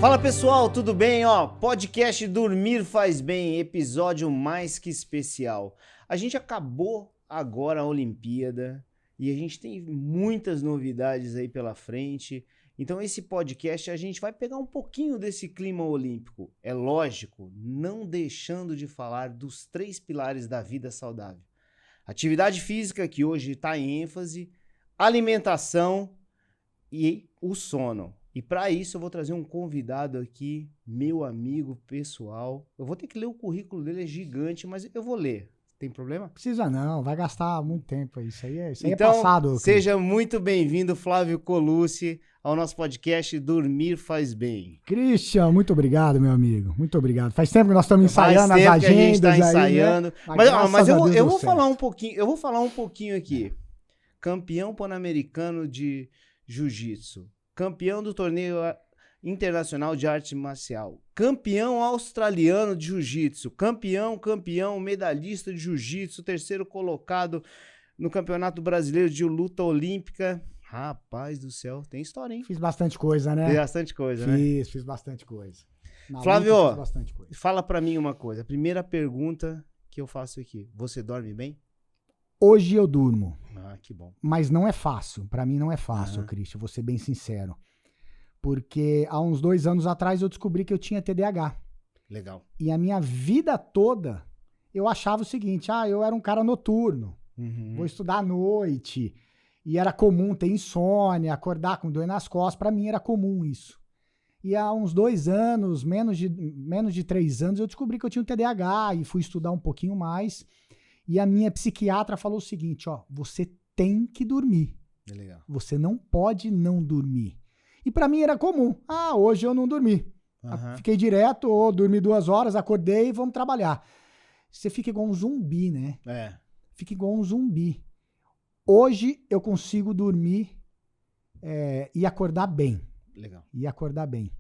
Fala pessoal, tudo bem? Podcast Dormir Faz Bem, episódio mais que especial. A gente acabou agora a Olimpíada e a gente tem muitas novidades aí pela frente. Então esse podcast a gente vai pegar um pouquinho desse clima olímpico. É lógico, não deixando de falar dos 3 pilares da vida saudável. Atividade física, que hoje está em ênfase, alimentação e o sono. E para isso eu vou trazer um convidado aqui, meu amigo pessoal. Eu vou ter que ler o currículo dele, é gigante, mas eu vou ler. Tem problema? Precisa não, vai gastar muito tempo aí. Isso aí é Então, passado. Seja muito bem-vindo, Flávio Colucci, ao nosso podcast Dormir Faz Bem. Christian, muito obrigado, meu amigo. Muito obrigado. Faz tempo que nós estamos ensaiando as agendas. Que a gente está ensaiando. Aí, né? Mas eu vou certo. falar um pouquinho aqui. Campeão pan-americano de jiu-jitsu. Campeão do torneio internacional de arte marcial. Campeão australiano de jiu-jitsu. Campeão, medalhista de jiu-jitsu. 3º colocado no Campeonato Brasileiro de Luta Olímpica. Rapaz do céu, tem história, hein? Fiz bastante coisa, né? Fiz bastante coisa, né? Fiz bastante coisa. Flávio, luta, fiz bastante coisa. Fala pra mim uma coisa. A primeira pergunta que eu faço aqui. Você dorme bem? Hoje eu durmo. Ah, que bom. Mas não é fácil. Pra mim não é fácil, Christian. Vou ser bem sincero. Porque há uns 2 anos atrás eu descobri que eu tinha TDAH. Legal. E a minha vida toda eu achava o seguinte, eu era um cara noturno. Vou estudar à noite. E era comum ter insônia, acordar com dor nas costas. Pra mim era comum isso. E há uns 2 anos, menos de 3 anos, eu descobri que eu tinha um TDAH e fui estudar um pouquinho mais. E a minha psiquiatra falou o seguinte, você tem que dormir. É legal. Você não pode não dormir. E pra mim era comum. Hoje eu não dormi. Fiquei direto, dormi 2 horas, acordei e vamos trabalhar. Você fica igual um zumbi, né? É. Fica igual um zumbi. Hoje eu consigo dormir e acordar bem. Legal. E acordar bem.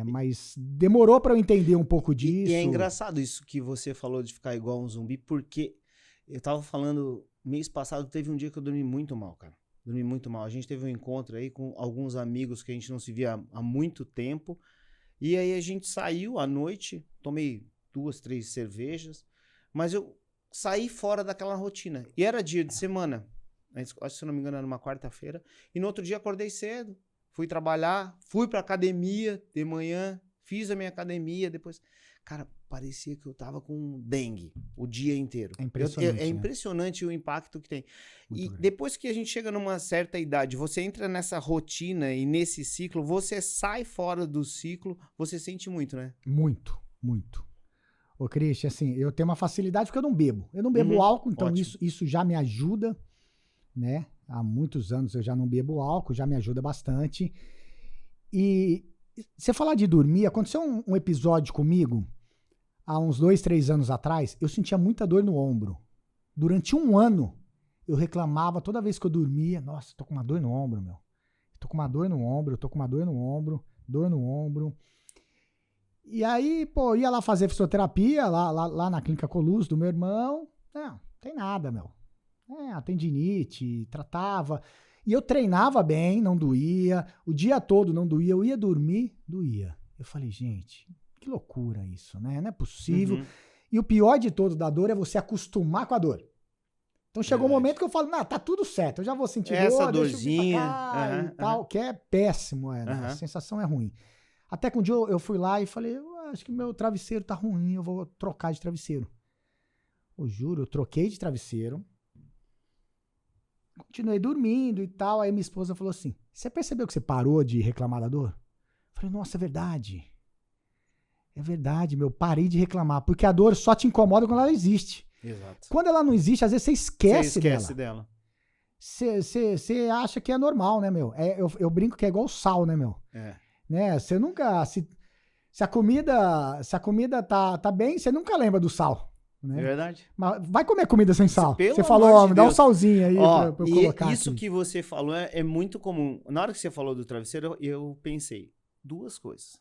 Mas demorou pra eu entender um pouco disso. E é engraçado isso que você falou de ficar igual um zumbi, porque eu tava falando mês passado, teve um dia que eu dormi muito mal, cara. Dormi muito mal. A gente teve um encontro aí com alguns amigos que a gente não se via há muito tempo. E aí a gente saiu à noite, tomei 2, 3 cervejas, mas eu saí fora daquela rotina. E era dia de semana. Acho que, se não me engano, era uma quarta-feira. E no outro dia acordei cedo. Fui trabalhar, fui pra academia de manhã, fiz a minha academia, depois... Cara, parecia que eu tava com dengue o dia inteiro. É impressionante. É impressionante o impacto que tem. Muito E grande. depois que a gente chega numa certa idade, você entra nessa rotina e nesse ciclo, você sai fora do ciclo, você sente muito, né? Muito, muito. Ô, Christian, assim, eu tenho uma facilidade porque eu não bebo. Eu não bebo álcool, então isso já me ajuda, né? Há muitos anos eu já não bebo álcool, já me ajuda bastante. E você falar de dormir, aconteceu um episódio comigo, há uns 2, 3 anos atrás, eu sentia muita dor no ombro. Durante 1 ano, eu reclamava toda vez que eu dormia, nossa, tô com uma dor no ombro, meu. Tô com uma dor no ombro, dor no ombro. E aí, ia lá fazer fisioterapia, lá na clínica Colus do meu irmão. Não tem nada, meu. A tendinite, tratava. E eu treinava bem, não doía. O dia todo não doía. Eu ia dormir, doía. Eu falei, gente, que loucura isso, né? Não é possível. E o pior de todo da dor é você acostumar com a dor. Então chegou um momento que eu falo, tá tudo certo. Eu já vou sentir essa dor, dorzinha e tal, que é péssimo, A sensação é ruim. Até que um dia eu fui lá e falei, eu acho que meu travesseiro tá ruim, eu vou trocar de travesseiro. Eu juro, eu troquei de travesseiro. Continuei dormindo e tal. Aí minha esposa falou assim, você percebeu que você parou de reclamar da dor? Eu falei, nossa, é verdade. É verdade, meu, parei de reclamar. Porque a dor só te incomoda quando ela existe. Exato. Quando ela não existe, às vezes você esquece dela. Você acha que é normal, né, meu? Eu brinco que é igual sal, né, meu? Né? Você nunca... Se a comida tá bem, você nunca lembra do sal. Né? É verdade. Mas vai comer comida sem sal. Pelo Você falou, de me dá um Deus. salzinho aí pra eu colocar isso aqui. que você falou é muito comum. Na hora que você falou do travesseiro, eu pensei 2 coisas.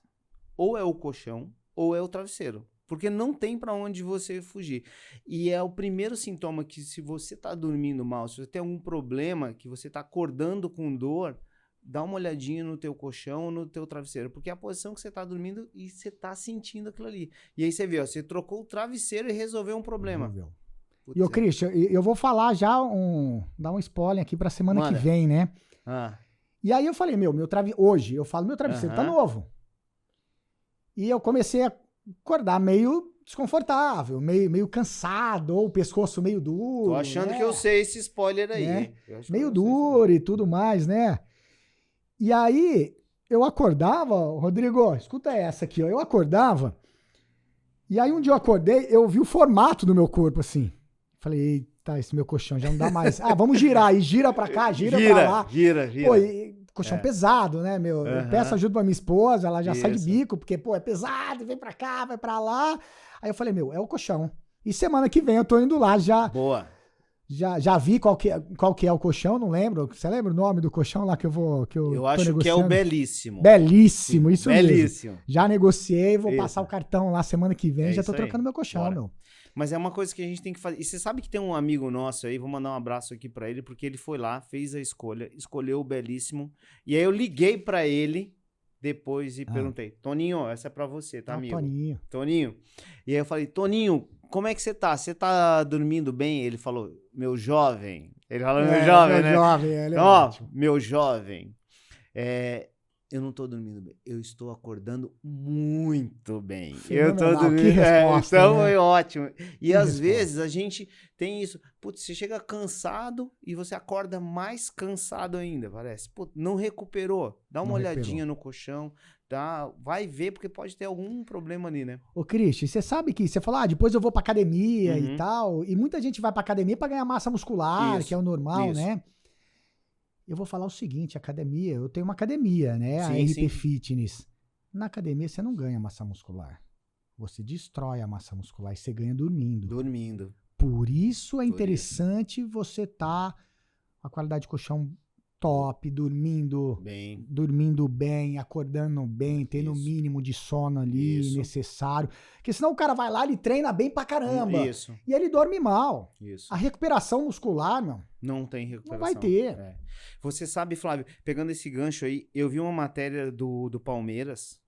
Ou é o colchão, ou é o travesseiro. Porque não tem pra onde você fugir. E é o primeiro sintoma que, se você tá dormindo mal, se você tem algum problema, que você tá acordando com dor, dá uma olhadinha no teu colchão, no teu travesseiro, porque é a posição que você tá dormindo e você tá sentindo aquilo ali. E aí você vê, ó, você trocou o travesseiro e resolveu um problema. E ô, Christian, eu vou falar já dar um spoiler aqui pra semana que vem, né? E aí eu falei, hoje, eu falo, meu travesseiro tá novo. E eu comecei a acordar meio desconfortável, meio cansado, ou o pescoço meio duro. Tô achando que eu sei esse spoiler aí. Né? Meio duro e tudo mais, né? E aí eu acordava, Rodrigo, escuta essa aqui, ó. Eu acordava, e aí um dia eu acordei, eu vi o formato do meu corpo, assim. Falei, eita, esse meu colchão já não dá mais. Vamos girar. E gira pra cá, gira pra lá. Gira. Pô, colchão pesado, né, meu? Eu peço ajuda pra minha esposa, ela já sai de bico, porque, pô, é pesado, vem pra cá, vai pra lá. Aí eu falei, é o colchão. E semana que vem eu tô indo lá já. Boa. Já vi qual que é o colchão, não lembro. Você lembra o nome do colchão lá que eu acho negociando? Que é o Belíssimo. Belíssimo, isso Belíssimo. mesmo. Já negociei, vou passar o cartão lá semana que vem, já tô trocando meu colchão, meu. Mas é uma coisa que a gente tem que fazer. E você sabe que tem um amigo nosso aí, vou mandar um abraço aqui pra ele, porque ele foi lá, fez a escolha, escolheu o Belíssimo. E aí eu liguei pra ele depois e perguntei, Toninho, essa é pra você, tá, amigo? Toninho. E aí eu falei, Toninho, como é que você tá? Você tá dormindo bem? Ele falou, meu jovem. Ele falou, meu jovem, né? Jovem, ele é ótimo. Meu jovem. Eu não tô dormindo bem. Eu estou acordando muito bem. Eu tô dormindo. Que resposta, então né? foi ótimo. E que às vezes a gente tem isso. Putz, você chega cansado e você acorda mais cansado ainda, parece. Putz, não recuperou. Dá uma olhadinha no colchão. Vai ver, porque pode ter algum problema ali, né? Ô, Christian, você sabe que você falou, depois eu vou pra academia e tal. E muita gente vai pra academia pra ganhar massa muscular, que é o normal, né? Eu vou falar o seguinte, academia, eu tenho uma academia, né? A RP Fitness. Na academia você não ganha massa muscular. Você destrói a massa muscular e você ganha dormindo. Por isso é interessante você tá com a qualidade de colchão top, dormindo bem, acordando bem, tendo o mínimo de sono ali necessário. Porque senão o cara vai lá, ele treina bem pra caramba. E ele dorme mal. A recuperação muscular, meu, não tem recuperação. Não vai ter. Você sabe, Flávio, pegando esse gancho aí, eu vi uma matéria do Palmeiras,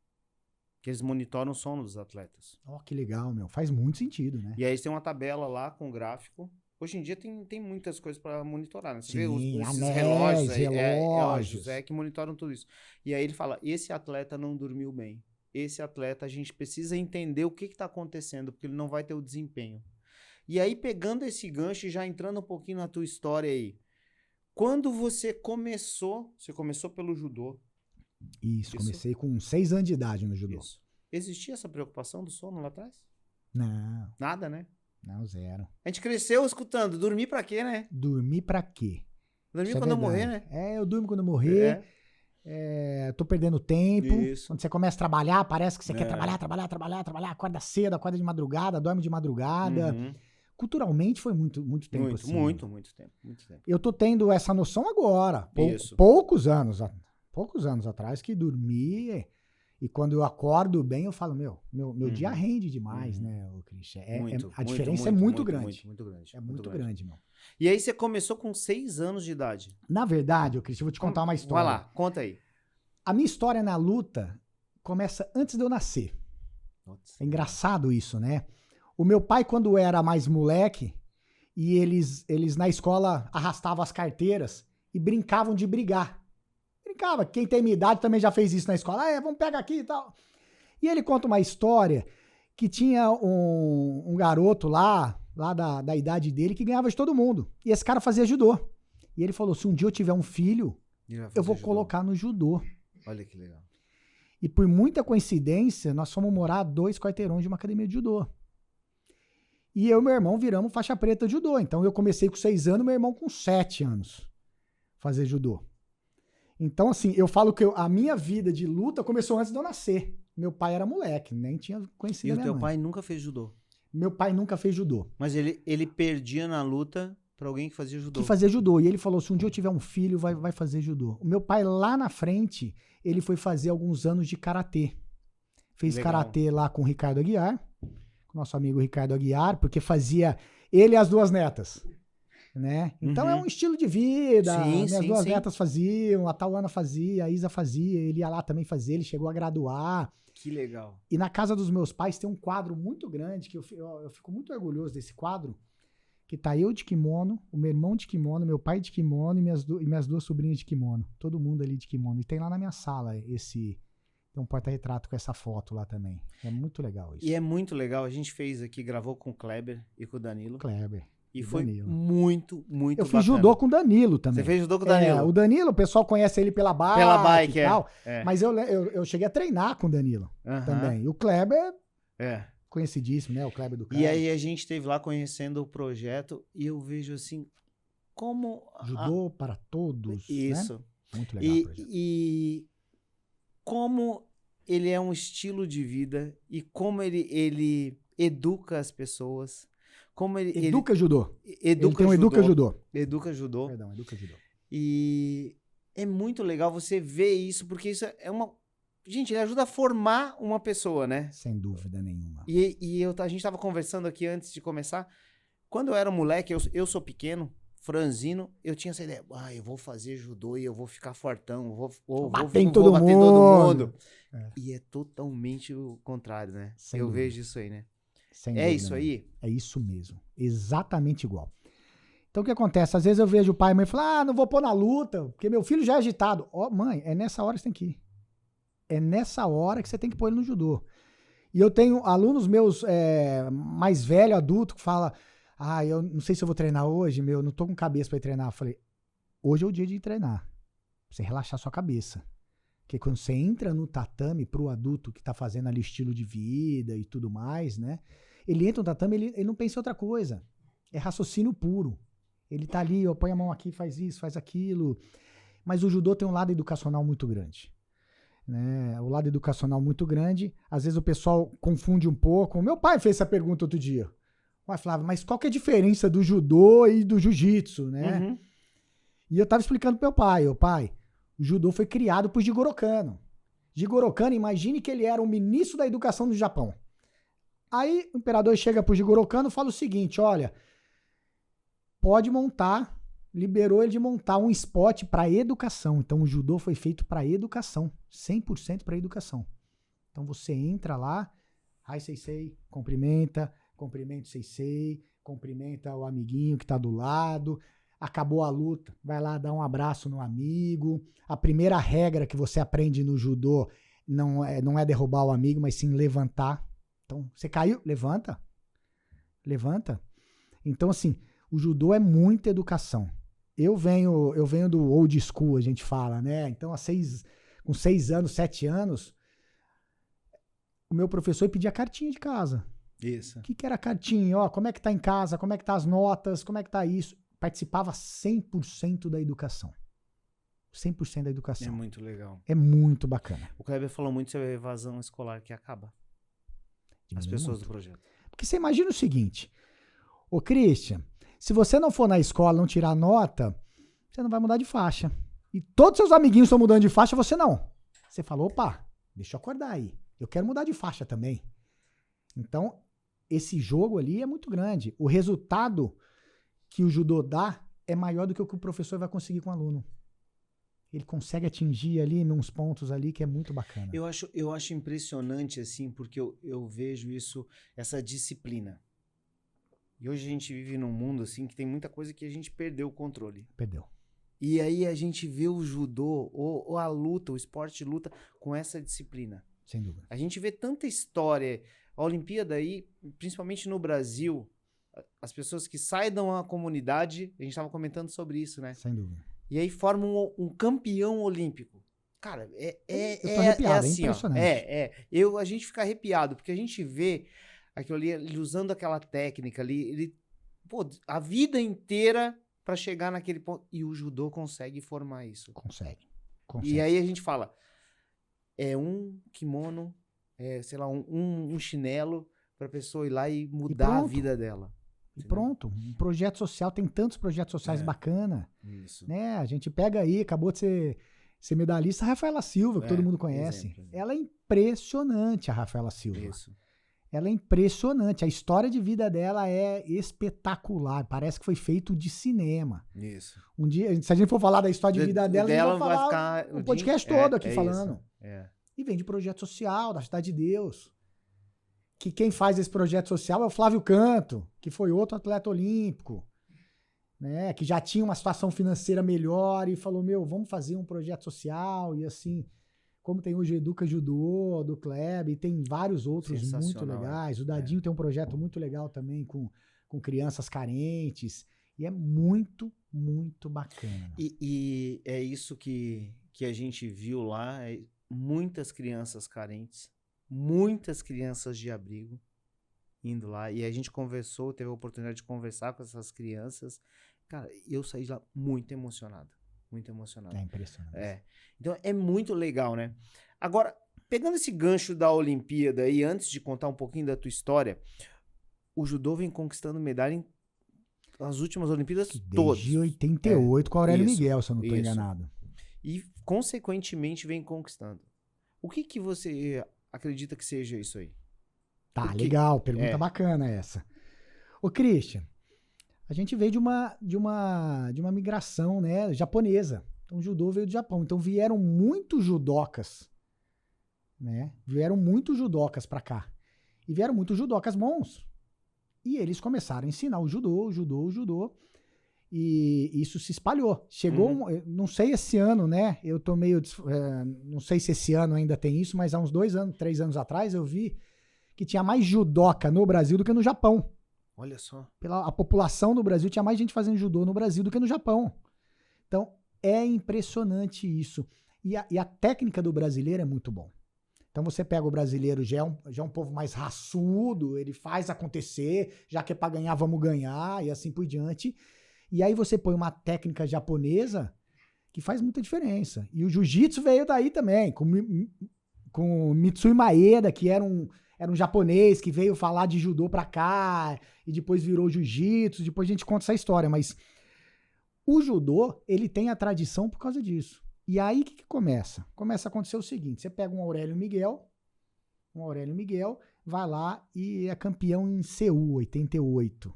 que eles monitoram o sono dos atletas. Que legal, meu. Faz muito sentido, né? E aí tem uma tabela lá com gráfico. Hoje em dia tem muitas coisas para monitorar, né? Você vê esses relógios que monitoram tudo isso. E aí ele fala, esse atleta não dormiu bem. Esse atleta, a gente precisa entender o que está acontecendo, porque ele não vai ter o desempenho. E aí, pegando esse gancho e já entrando um pouquinho na tua história aí, quando você começou pelo judô. Isso, comecei com 6 anos de idade no judô. Isso. Existia essa preocupação do sono lá atrás? Não. Nada, né? Não, zero. A gente cresceu escutando, dormir pra quê, né? Dormir pra quê? Dormir quando eu morrer, né? Eu durmo quando eu morrer. Tô perdendo tempo. Isso. Quando você começa a trabalhar, parece que você quer trabalhar, acorda cedo, acorda de madrugada, dorme de madrugada. Culturalmente foi muito tempo assim. Muito tempo. Eu tô tendo essa noção agora. Poucos anos atrás que dormi. E quando eu acordo bem, eu falo, meu dia rende demais, né, Christian? A diferença é muito grande. Muito grande. É muito grande, meu. E aí você começou com 6 anos de idade. Na verdade, Christian, eu vou te contar uma história. Vai lá, conta aí. A minha história na luta começa antes de eu nascer. É engraçado isso, né? O meu pai, quando era mais moleque, e eles na escola arrastavam as carteiras e brincavam de brigar. Quem tem minha idade também já fez isso na escola. Vamos pegar aqui e tal. E ele conta uma história que tinha um garoto lá da idade dele que ganhava de todo mundo. E esse cara fazia judô. E ele falou, se um dia eu tiver um filho, eu vou colocar no judô. Olha que legal. E por muita coincidência, nós fomos morar a 2 quarteirões de uma academia de judô. E eu e meu irmão viramos faixa preta de judô. Então eu comecei com 6 anos, meu irmão com 7 anos fazer judô. Então, assim, eu falo que a minha vida de luta começou antes de eu nascer. Meu pai era moleque, nem tinha conhecido a minha mãe. E o teu pai nunca fez judô? Meu pai nunca fez judô. Mas ele perdia na luta pra alguém que fazia judô? Que fazia judô. E ele falou, se um dia eu tiver um filho, vai fazer judô. O meu pai, lá na frente, ele foi fazer alguns anos de karatê. Fez karatê lá com o Ricardo Aguiar, com o nosso amigo Ricardo Aguiar, porque fazia ele e as 2 netas. né? Então é um estilo de vida. Sim, Minhas duas netas faziam, a Tauana fazia, a Isa fazia, ele ia lá também fazer, ele chegou a graduar. Que legal. E na casa dos meus pais tem um quadro muito grande, que eu fico muito orgulhoso desse quadro, que tá eu de kimono, o meu irmão de kimono, meu pai de kimono e minhas duas sobrinhas de kimono. Todo mundo ali de kimono. E tem lá na minha sala tem um porta-retrato com essa foto lá também. É muito legal isso. E é muito legal. A gente fez aqui, gravou com o Kleber e com o Danilo. Kleber. E foi Danilo. muito Eu fiz judô com o Danilo também. Você fez judô com o Danilo? O Danilo, o pessoal conhece ele pela bike e tal. Mas eu cheguei a treinar com o Danilo também. E o Kleber, conhecidíssimo, né? O Kleber do Kleber. E aí a gente esteve lá conhecendo o projeto e eu vejo assim, como... Judô para todos, isso. Né? Muito legal o projeto. E como ele é um estilo de vida e como ele educa as pessoas... Como Educa Judô. Ele tem um Educa Judô. Educa Judô. Perdão, Educa Judô. E é muito legal você ver isso, porque isso é uma... Gente, ele ajuda a formar uma pessoa, né? Sem dúvida nenhuma. E a gente tava conversando aqui antes de começar. Quando eu era moleque, eu sou pequeno, franzino, eu tinha essa ideia. Eu vou fazer judô e eu vou ficar fortão. Vou bater em todo mundo. E é totalmente o contrário, né? Sem dúvida. Vejo isso aí, né? É isso aí? É isso mesmo. Exatamente igual. Então o que acontece? Às vezes eu vejo o pai e a mãe falar, não vou pôr na luta, porque meu filho já é agitado. Mãe, é nessa hora que você tem que ir. É nessa hora que você tem que pôr ele no judô. E eu tenho alunos meus mais velho, adulto, que fala, eu não sei se eu vou treinar hoje, não tô com cabeça pra ir treinar. Eu falei, hoje é o dia de treinar. Pra você relaxar sua cabeça. Porque quando você entra no tatame pro adulto que tá fazendo ali estilo de vida e tudo mais, né? Ele entra no tatame, ele não pensa em outra coisa. É raciocínio puro. Ele tá ali, põe a mão aqui, faz isso, faz aquilo. Mas o judô tem um lado educacional muito grande. Né? O lado educacional muito grande. Às vezes o pessoal confunde um pouco. O meu pai fez essa pergunta outro dia. Flávio, mas qual que é a diferença do judô e do jiu-jitsu, né? Uhum. E eu tava explicando pro meu pai. O judô foi criado por Jigoro Kano. Jigoro Kano, imagine que ele era o ministro da educação do Japão. Aí o imperador chega pro Jigoro Kano e fala o seguinte, olha, pode montar, liberou ele de montar um esporte para educação. Então o judô foi feito para educação, 100% para educação. Então você entra lá, Hai Seisei, cumprimenta o Seisei, cumprimenta o amiguinho que tá do lado, acabou a luta, vai lá dar um abraço no amigo. A primeira regra que você aprende no judô não é derrubar o amigo, mas sim levantar. Então, você caiu? Levanta. Levanta. Então, assim, o judô é muita educação. Eu venho do old school, a gente fala, né? Então, com 6 anos, 7 anos, o meu professor pedia cartinha de casa. Isso. O que era a cartinha? Como é que tá em casa? Como é que tá as notas? Como é que tá isso? Participava 100% da educação. 100% da educação. É muito legal. É muito bacana. O Kleber falou muito sobre a evasão escolar que acaba. As pessoas do projeto. Porque você imagina o seguinte, Christian, se você não for na escola, não tirar nota, você não vai mudar de faixa. E todos seus amiguinhos estão mudando de faixa, você não. Você falou, opa, deixa eu acordar aí. Eu quero mudar de faixa também. Então, esse jogo ali é muito grande. O resultado que o judô dá é maior do que o que o professor vai conseguir com o aluno. Ele consegue atingir ali uns pontos ali que é muito bacana. Eu acho impressionante, assim, porque eu vejo essa disciplina. E hoje a gente vive num mundo, assim, que tem muita coisa que a gente perdeu o controle. Perdeu. E aí a gente vê o judô, ou a luta, o esporte de luta, com essa disciplina. Sem dúvida. A gente vê tanta história. A Olimpíada aí, principalmente no Brasil, as pessoas que saem da uma comunidade, a gente estava comentando sobre isso, né? Sem dúvida. E aí formam um campeão olímpico. Cara, eu tô arrepiado, assim, é impressionante. A gente fica arrepiado, porque a gente vê aquilo ali, ele usando aquela técnica ali, a vida inteira para chegar naquele ponto. E o judô consegue formar isso. Consegue. E aí a gente fala, um kimono, sei lá, um chinelo pra pessoa ir lá e mudar a vida dela. E pronto, um projeto social, tem tantos projetos sociais bacana. Isso. Né? A gente pega aí, acabou de ser medalhista, a Rafaela Silva, que todo mundo conhece. Exemplo. Ela é impressionante, a Rafaela Silva. Isso. Ela é impressionante. A história de vida dela é espetacular. Parece que foi feito de cinema. Isso. Um dia, se a gente for falar da história de vida dela, a gente vai falar o podcast todo aqui falando. E vem de projeto social, da Cidade de Deus. Que quem faz esse projeto social é o Flávio Canto, que foi outro atleta olímpico, né? Que já tinha uma situação financeira melhor e falou, vamos fazer um projeto social. E assim, como tem hoje o Educa Judô, do Kleber, e tem vários outros muito legais. O Dadinho tem um projeto muito legal também com crianças carentes. E é muito, muito bacana. E é isso que a gente viu lá, muitas crianças carentes, muitas crianças de abrigo indo lá. E a gente conversou, teve a oportunidade de conversar com essas crianças. Cara, eu saí de lá muito emocionado. Muito emocionado. É impressionante. Então é muito legal, né? Agora, pegando esse gancho da Olimpíada e antes de contar um pouquinho da tua história, o judô vem conquistando medalha nas últimas Olimpíadas todas. Desde 88 com a Aurélio Miguel, se eu não estou enganado. E, consequentemente, vem conquistando. O que você acredita que seja isso aí? Tá, legal. Pergunta bacana essa. Ô, Christian, a gente veio de uma migração, né, japonesa. Então, o judô veio do Japão. Então, vieram muitos judocas, né? Vieram muitos judocas pra cá. E vieram muitos judocas bons. E eles começaram a ensinar o judô. E isso se espalhou. Chegou, não sei esse ano, né? Eu tô meio... não sei se esse ano ainda tem isso, mas há uns 2 anos, 3 anos atrás, eu vi que tinha mais judoca no Brasil do que no Japão. Olha só. A população do Brasil tinha mais gente fazendo judô no Brasil do que no Japão. Então, é impressionante isso. E a técnica do brasileiro é muito bom. Então, você pega o brasileiro, já é um povo mais raçudo, ele faz acontecer, já que é pra ganhar, vamos ganhar, e assim por diante. E aí você põe uma técnica japonesa que faz muita diferença. E o jiu-jitsu veio daí também, com Mitsui Maeda, que era um japonês que veio falar de judô pra cá, e depois virou jiu-jitsu, depois a gente conta essa história, mas o judô, ele tem a tradição por causa disso. E aí, o que começa? Começa a acontecer o seguinte, você pega um Aurélio Miguel, vai lá e é campeão em Seul, 88.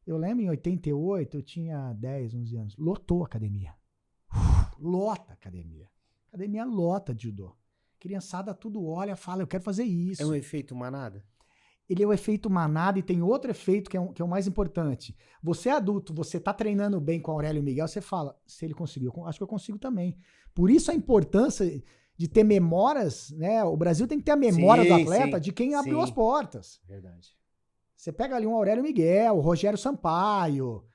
Eu lembro, em 88, eu tinha 10, 11 anos, lotou a academia. Lota a academia. Academia lota de judô. Criançada tudo olha, fala, eu quero fazer isso. É um efeito manada? Ele é o efeito manada e tem outro efeito que é o mais importante. Você é adulto, você tá treinando bem com o Aurélio Miguel, você fala, se ele conseguiu, acho que eu consigo também. Por isso a importância de ter memórias, né? O Brasil tem que ter a memória do atleta de quem abriu as portas. Verdade. Você pega ali um Aurélio Miguel, o Rogério Sampaio.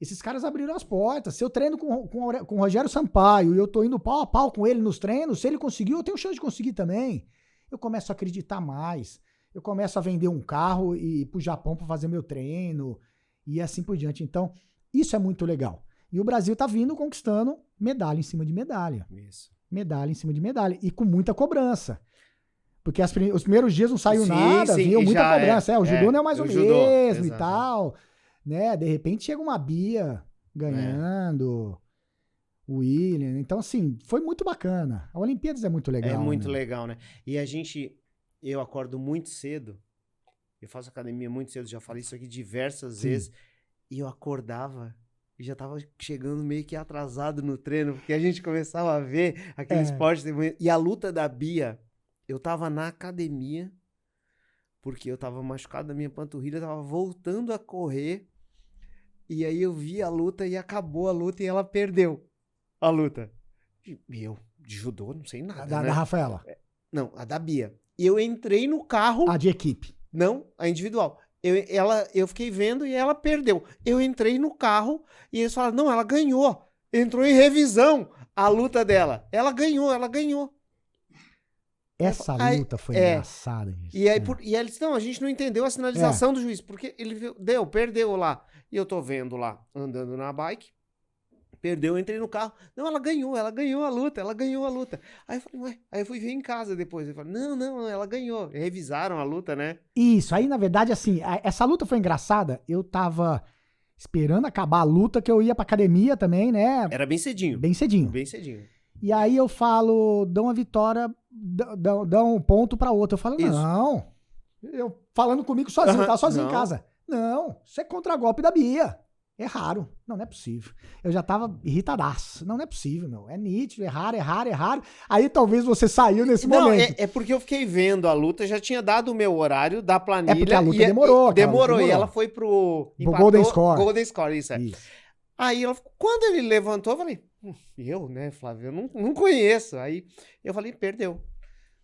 Esses caras abriram as portas. Se eu treino com o Rogério Sampaio e eu tô indo pau a pau com ele nos treinos, se ele conseguiu, eu tenho chance de conseguir também. Eu começo a acreditar mais. Eu começo a vender um carro e ir pro Japão para fazer meu treino e assim por diante. Então, isso é muito legal. E o Brasil tá vindo conquistando medalha em cima de medalha. Isso. Medalha em cima de medalha. E com muita cobrança. Porque os primeiros dias não saiu nada, vinha muita cobrança. O judô não é mais o mesmo e tal. Né? De repente chega uma Bia ganhando, o William. Então, assim, foi muito bacana. A Olimpíadas é muito legal. É muito legal, né? E eu acordo muito cedo, eu faço academia muito cedo, já falei isso aqui diversas vezes, e eu acordava e já tava chegando meio que atrasado no treino, porque a gente começava a ver aquele esporte de manhã. E a luta da Bia, eu tava na academia, porque eu tava machucado na minha panturrilha, tava voltando a correr, e aí eu vi a luta e acabou a luta e ela perdeu a luta. E eu, de judô, não sei nada, né? Da Rafaela? Não, a da Bia. E eu entrei no carro... A de equipe. Não, a individual. Eu fiquei vendo e ela perdeu. Eu entrei no carro e eles falaram, não, ela ganhou. Entrou em revisão a luta dela. Ela ganhou. Essa luta foi engraçada. Isso. E aí eles disse, não, a gente não entendeu a sinalização do juiz, porque ele perdeu lá. E eu tô vendo lá, andando na bike, perdeu, eu entrei no carro. Não, ela ganhou a luta. Aí eu falei, ué, aí eu fui ver em casa depois. Eu falei, não, ela ganhou. Revisaram a luta, né? Isso, aí na verdade, assim, essa luta foi engraçada. Eu tava esperando acabar a luta, que eu ia pra academia também, né? Era bem cedinho. Bem cedinho. E aí eu falo, dão a vitória, dão um ponto pra outra. Eu falo, não, Eu falando comigo sozinho, tava sozinho Não. em casa. Não, isso é contragolpe da Bia. É raro. Não é possível. Eu já tava irritadaço. Não é possível, meu. É nítido, é raro, é raro, é raro. Aí talvez você saiu nesse momento. É porque eu fiquei vendo a luta, já tinha dado o meu horário da planilha. É porque a luta demorou. Demorou, e ela foi pro Golden Score. Golden Score, isso é. Isso. Aí ela, quando ele levantou, eu falei, eu, né, Flávio, eu não conheço. Aí eu falei, perdeu.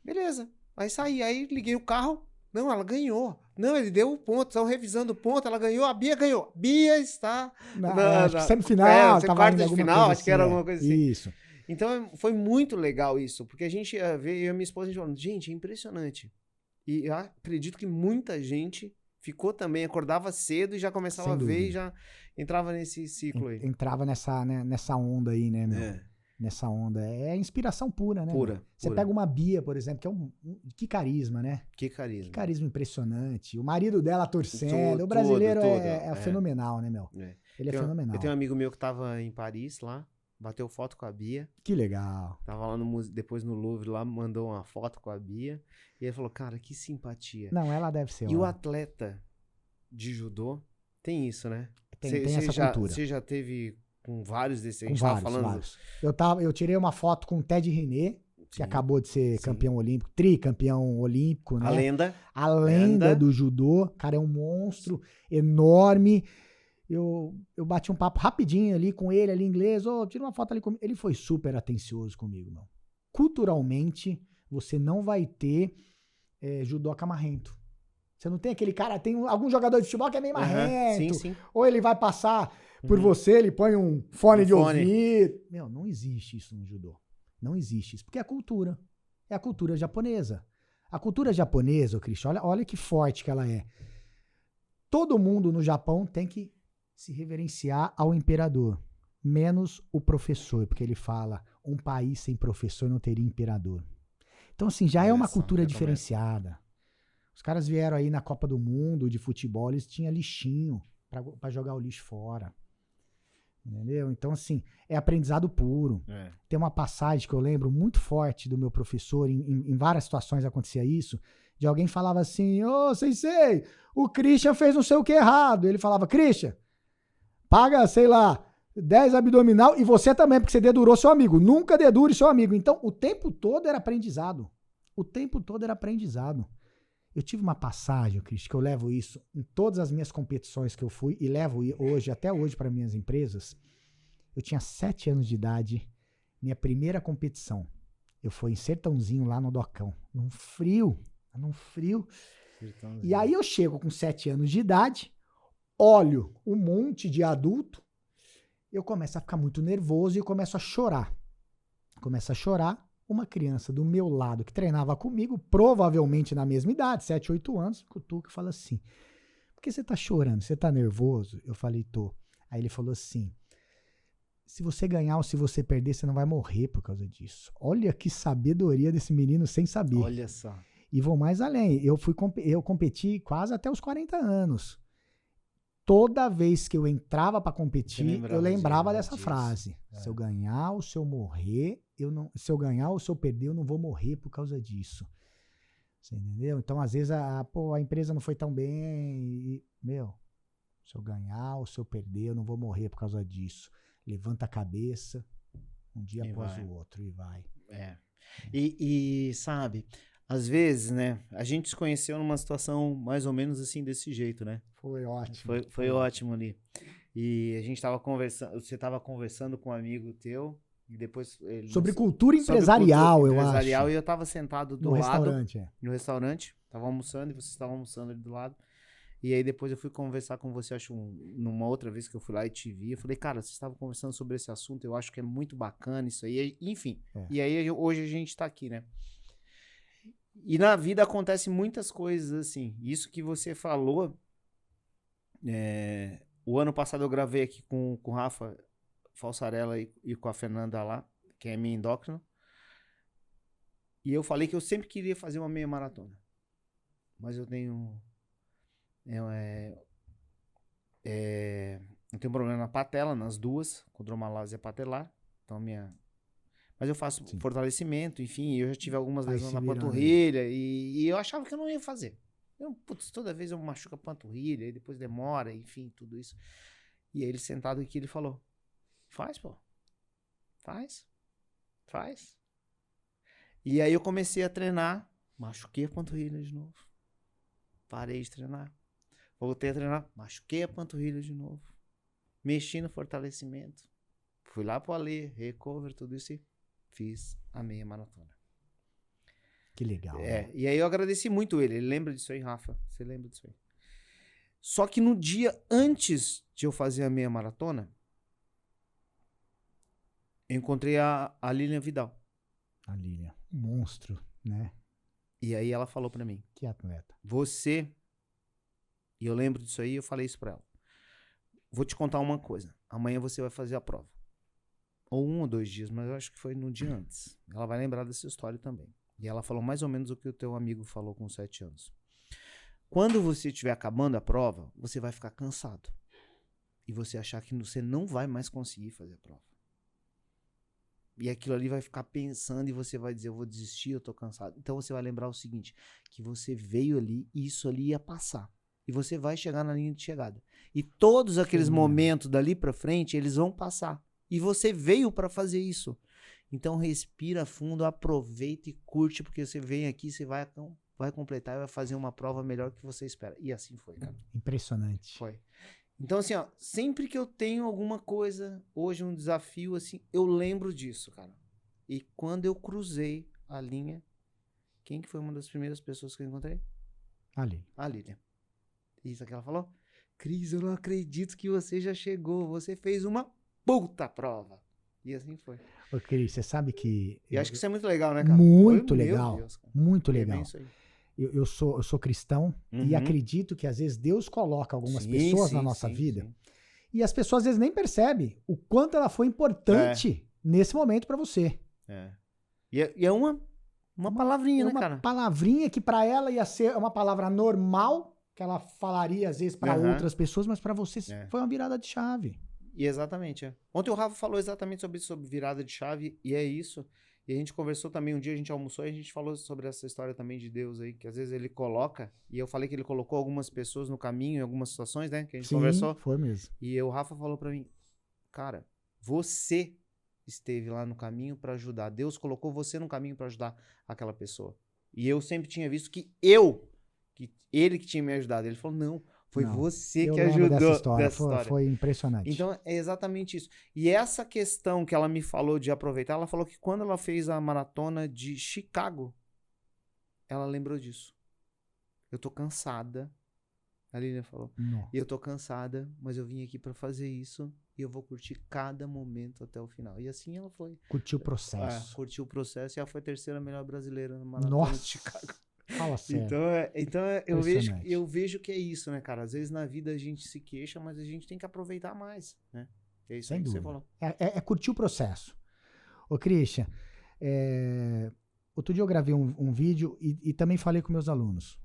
Beleza. Aí saí, aí liguei o carro. Não, ela ganhou. Não, ele deu o ponto, estão revisando o ponto, ela ganhou, a Bia ganhou. Bia está acho que semifinal, quarta de final, acho que era assim, alguma coisa assim. Isso. Então foi muito legal isso, porque a gente veio, eu e a minha esposa, a gente falando, gente, é impressionante. E eu acredito que muita gente ficou também, acordava cedo e já começava a ver e já entrava nesse ciclo aí. Entrava nessa onda aí, né, meu? É. Nessa onda. É inspiração pura, né? Pura. Você pega uma Bia, por exemplo, que é que carisma, né? Que carisma. Que carisma impressionante. O marido dela torcendo. O brasileiro é fenomenal, né, meu? É. Ele é fenomenal. Eu tenho um amigo meu que tava em Paris lá, bateu foto com a Bia. Que legal. Tava lá depois no Louvre, lá mandou uma foto com a Bia. E ele falou, cara, que simpatia. Não, ela deve ser. E o atleta de judô tem isso, né? Tem essa cultura. Você já teve com vários desses? A gente vários, tava falando. Vários. Eu tirei uma foto com o Ted René, que acabou de ser campeão olímpico, tricampeão olímpico, né? A lenda do judô. Cara, é um monstro enorme. Eu bati um papo rapidinho ali com ele, ali em inglês. Tira uma foto ali comigo. Ele foi super atencioso comigo, meu. Culturalmente, você não vai ter judoca marrento. Você não tem aquele cara, tem algum jogador de futebol que é meio marrento. Sim. Ou ele vai passar por você, ele põe um fone de ouvido. Meu, não existe isso no judô. Não existe isso, porque é a cultura. É a cultura japonesa. A cultura japonesa, Christian, olha que forte que ela é. Todo mundo no Japão tem que se reverenciar ao imperador, menos o professor, porque ele fala, um país sem professor não teria imperador. Então, assim, já é uma cultura diferenciada. Os caras vieram aí na Copa do Mundo de futebol, eles tinham lixinho pra jogar o lixo fora. Entendeu? Então, assim, é aprendizado puro. Tem uma passagem que eu lembro muito forte do meu professor, em várias situações acontecia isso, de alguém falava assim, sensei, o Christian fez não sei o que errado. Ele falava, Christian, paga, sei lá, 10 abdominal e você também, porque você dedurou seu amigo. Nunca dedure seu amigo. Então, o tempo todo era aprendizado. O tempo todo era aprendizado. Eu tive uma passagem, Cristian, que eu levo isso em todas as minhas competições que eu fui e levo hoje, até hoje, para minhas empresas. Eu tinha 7 anos de idade, minha primeira competição. Eu fui em Sertãozinho, lá no Docão, num frio. E aí eu chego com 7 anos de idade, olho um monte de adulto, eu começo a ficar muito nervoso e começo a chorar. Uma criança do meu lado que treinava comigo, provavelmente na mesma idade, 7, 8 anos, cutuca e fala assim, por que você tá chorando? Você tá nervoso? Eu falei, tô. Aí ele falou assim, se você ganhar ou se você perder, você não vai morrer por causa disso. Olha que sabedoria desse menino sem saber. Olha só. E vou mais além, eu competi quase até os 40 anos. Toda vez que eu entrava para competir, eu lembrava dessa frase. Se eu ganhar ou se eu morrer, se eu ganhar ou se eu perder, eu não vou morrer por causa disso. Você entendeu? Então, às vezes, a empresa não foi tão bem. Se eu ganhar ou se eu perder, eu não vou morrer por causa disso. Levanta a cabeça, um dia após o outro, e vai. E sabe, às vezes, né, a gente se conheceu numa situação mais ou menos assim, desse jeito, né? Foi ótimo. Foi ótimo ali. E a gente tava conversando, você tava conversando com um amigo teu, e depois... Sobre cultura empresarial, eu acho. E eu tava sentado do lado. No restaurante. Tava almoçando e você estava almoçando ali do lado. E aí depois eu fui conversar com você, acho, numa outra vez que eu fui lá e te vi. Eu falei, cara, você estava conversando sobre esse assunto, eu acho que é muito bacana isso aí. Enfim, e aí hoje a gente tá aqui, né? E na vida acontecem muitas coisas assim. Isso que você falou, o ano passado eu gravei aqui com o Rafa Falsarella e com a Fernanda lá, que é minha endócrina. E eu falei que eu sempre queria fazer uma meia maratona. Mas eu tenho... eu tenho problema na patela, nas duas, condromalásia patelar. Então Mas eu faço fortalecimento, enfim, eu já tive algumas lesões na panturrilha e eu achava que eu não ia fazer. Putz, toda vez eu machuco a panturrilha, e depois demora, enfim, tudo isso. E aí ele sentado aqui, ele falou, faz, pô. Faz. E aí eu comecei a treinar, machuquei a panturrilha de novo. Parei de treinar. Voltei a treinar, machuquei a panturrilha de novo. Mexi no fortalecimento. Fui lá pro Alê, recover, tudo isso e fiz a meia maratona. Que legal. E aí eu agradeci muito ele. Ele lembra disso aí, Rafa? Você lembra disso aí? Só que no dia antes de eu fazer a meia maratona, eu encontrei a Lilian Vidal. A Lilian, monstro, né? E aí ela falou pra mim. Que atleta. Você, e eu lembro disso aí, eu falei isso pra ela. Vou te contar uma coisa. Amanhã você vai fazer a prova. Ou 1 ou 2 dias, mas eu acho que foi no dia antes. Ela vai lembrar dessa história também. E ela falou mais ou menos o que o teu amigo falou com 7 anos. Quando você estiver acabando a prova, você vai ficar cansado. E você achar que você não vai mais conseguir fazer a prova. E aquilo ali vai ficar pensando e você vai dizer, eu vou desistir, eu tô cansado. Então você vai lembrar o seguinte, que você veio ali e isso ali ia passar. E você vai chegar na linha de chegada. E todos aqueles momentos dali pra frente, eles vão passar. E você veio pra fazer isso. Então respira fundo, aproveita e curte, porque você vem aqui, você vai completar e vai fazer uma prova melhor que você espera. E assim foi, cara. Impressionante. Foi. Então, assim, ó, sempre que eu tenho alguma coisa, hoje um desafio, assim, eu lembro disso, cara. E quando eu cruzei a linha, quem que foi uma das primeiras pessoas que eu encontrei? A Lilian. Isso que ela falou? Cris, eu não acredito que você já chegou, você fez uma puta prova. E assim foi. Ô, Cris, você sabe que... E acho que isso é muito legal, né, cara? Muito Foi, legal. Deus, cara. Muito É bem legal. isso aí. Eu sou cristão e acredito que às vezes Deus coloca algumas pessoas na nossa vida e as pessoas às vezes nem percebem o quanto ela foi importante nesse momento pra você. E é uma palavrinha, né, cara? Uma palavrinha que pra ela ia ser uma palavra normal, que ela falaria às vezes pra outras pessoas, mas pra você foi uma virada de chave. E exatamente, Ontem o Rafa falou exatamente sobre isso, sobre virada de chave, e é isso. E a gente conversou também, um dia a gente almoçou e a gente falou sobre essa história também de Deus aí, que às vezes ele coloca, e eu falei que ele colocou algumas pessoas no caminho em algumas situações, né, que a gente conversou. Foi mesmo. E o Rafa falou pra mim, cara, você esteve lá no caminho pra ajudar, Deus colocou você no caminho pra ajudar aquela pessoa. E eu sempre tinha visto que ele que tinha me ajudado. Ele falou, não, foi você que ajudou dessa história. Foi impressionante. Então, é exatamente isso. E essa questão que ela me falou de aproveitar, ela falou que quando ela fez a maratona de Chicago, ela lembrou disso. Eu tô cansada. A Lilian falou. Não. Eu tô cansada, mas eu vim aqui pra fazer isso e eu vou curtir cada momento até o final. E assim ela foi. Curtiu o processo. Curtiu o processo e ela foi a 3ª melhor brasileira na maratona de Chicago. Fala sério. Então eu vejo que é isso, né, cara? Às vezes na vida a gente se queixa, mas a gente tem que aproveitar mais, né? É isso aí que você falou. É curtir o processo. Ô, Christian, outro dia eu gravei um vídeo e também falei com meus alunos.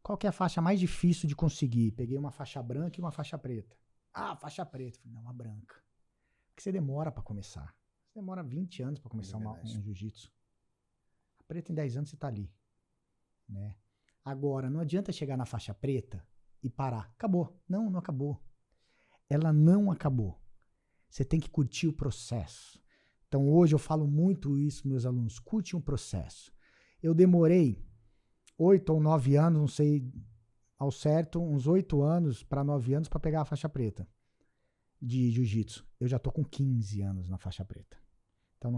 Qual que é a faixa mais difícil de conseguir? Peguei uma faixa branca e uma faixa preta. Faixa preta. Falei, não, uma branca. Porque você demora pra começar. Você demora 20 anos pra começar um jiu-jitsu. A preta em 10 anos você tá ali. Né? Agora, não adianta chegar na faixa preta e parar. Acabou. Não acabou. Ela não acabou. Você tem que curtir o processo. Então, hoje eu falo muito isso, meus alunos. Curte um processo. Eu demorei 8 ou 9 anos, não sei ao certo, uns 8 anos para 9 anos para pegar a faixa preta de jiu-jitsu. Eu já tô com 15 anos na faixa preta. Então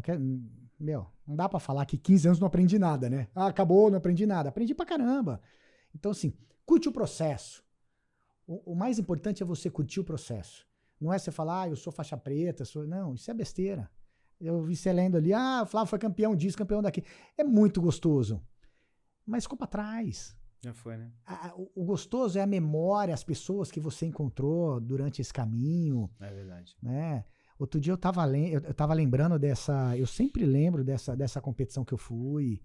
não dá pra falar que 15 anos não aprendi nada, né? Acabou, não aprendi nada. Aprendi pra caramba. Então, assim, curte o processo. O mais importante é você curtir o processo. Não é você falar, eu sou faixa preta, não, isso é besteira. Eu vi você lendo ali, o Flávio foi campeão disso, campeão daqui. É muito gostoso. Mas ficou pra trás. Já foi, né? O gostoso é a memória, as pessoas que você encontrou durante esse caminho. É verdade. Né? Outro dia eu tava lembrando dessa... Eu sempre lembro dessa competição que eu fui.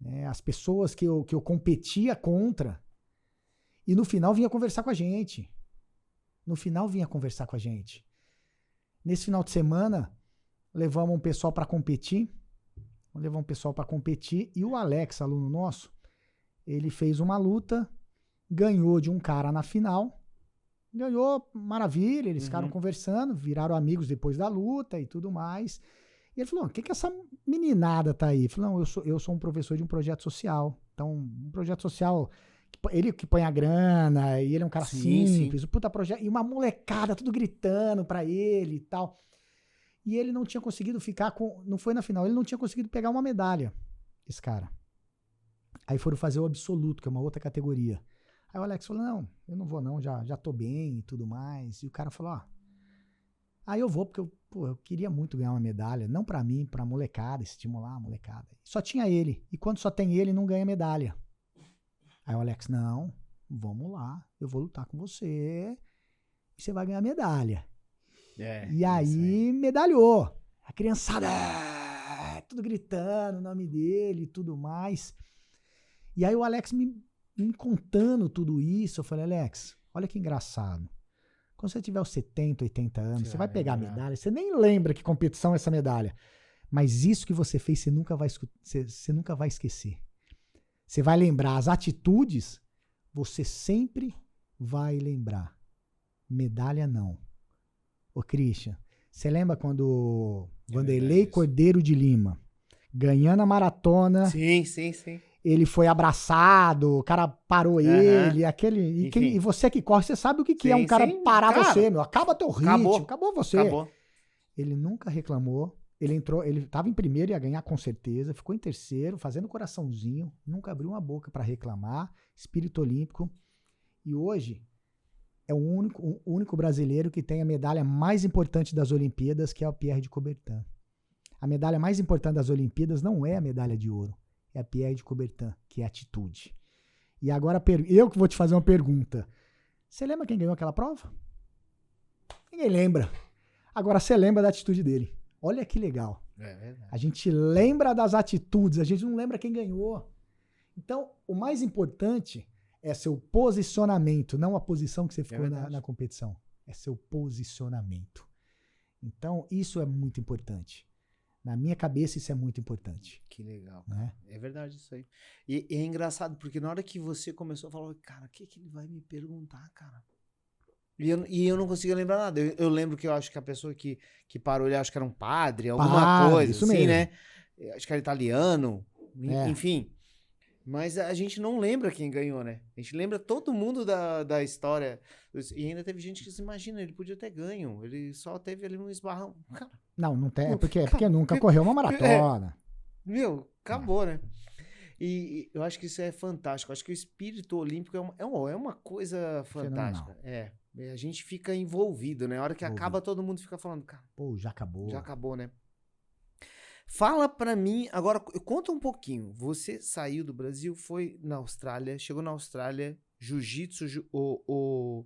Né? As pessoas que eu competia contra. E no final vinha conversar com a gente. Nesse final de semana, levamos um pessoal para competir. E o Alex, aluno nosso, Ele fez uma luta, ganhou de um cara na final, ganhou, maravilha, eles ficaram conversando, viraram amigos depois da luta e tudo mais. E ele falou, o que essa meninada tá aí? Ele falou, não, eu sou um professor de um projeto social. Então, um projeto social, ele que põe a grana, e ele é um cara simples, um puta projeto, e uma molecada tudo gritando pra ele e tal. E ele não tinha conseguido ficar com, não foi na final, ele não tinha conseguido pegar uma medalha, esse cara. Aí foram fazer o absoluto, que é uma outra categoria. Aí o Alex falou, não, eu não vou não, já tô bem e tudo mais. E o cara falou, aí eu vou, porque eu queria muito ganhar uma medalha, não pra mim, pra molecada, estimular a molecada. Só tinha ele, e quando só tem ele, não ganha medalha. Aí o Alex, não, vamos lá, eu vou lutar com você, e você vai ganhar medalha. E aí, medalhou. A criançada, tudo gritando o nome dele e tudo mais. E aí o Alex me contando tudo isso, eu falei, Alex, olha que engraçado. Quando você tiver os 70, 80 anos, você vai pegar a medalha, você nem lembra que competição é essa medalha. Mas isso que você fez, você nunca vai esquecer. Você vai lembrar as atitudes, você sempre vai lembrar. Medalha não. Ô, Christian, você lembra quando Vanderlei Cordeiro de Lima, ganhando a maratona... Sim. Ele foi abraçado, o cara parou ele, e você que corre, você sabe o que é um cara parar você, meu. Acaba teu ritmo, acabou você. Acabou. Ele nunca reclamou, ele tava em primeiro, ia ganhar com certeza, ficou em terceiro, fazendo coraçãozinho, nunca abriu uma boca pra reclamar, espírito olímpico. E hoje é o único brasileiro que tem a medalha mais importante das Olimpíadas, que é o Pierre de Coubertin. A medalha mais importante das Olimpíadas não é a medalha de ouro. É a Pierre de Coubertin, que é atitude. E agora eu que vou te fazer uma pergunta. Você lembra quem ganhou aquela prova? Ninguém lembra. Agora você lembra da atitude dele. Olha que legal. É verdade. A gente lembra das atitudes, a gente não lembra quem ganhou. Então, o mais importante é seu posicionamento, não a posição que você ficou na competição. É seu posicionamento. Então, isso é muito importante. Na minha cabeça, isso é muito importante. Que legal. Né? É verdade isso aí. E é engraçado, porque na hora que você começou a falar, cara, o que ele vai me perguntar, cara? E eu não conseguia lembrar nada. Eu lembro que eu acho que a pessoa que parou, ele acho que era um padre, alguma coisa, isso assim, mesmo. né? Acho que era italiano, enfim. Mas a gente não lembra quem ganhou, né? A gente lembra todo mundo da história. E ainda teve gente que se imagina, ele podia ter ganho. Ele só teve ali um esbarrão. Cara, não tem. É porque nunca correu uma maratona. Acabou, né? E eu acho que isso é fantástico. Eu acho que o espírito olímpico é uma coisa fantástica. A gente fica envolvido, né? A hora que acaba, todo mundo fica falando, cara. Pô, já acabou. Já acabou, né? Fala pra mim, agora, conta um pouquinho. Você saiu do Brasil, foi na Austrália, chegou na Austrália, jiu-jitsu ou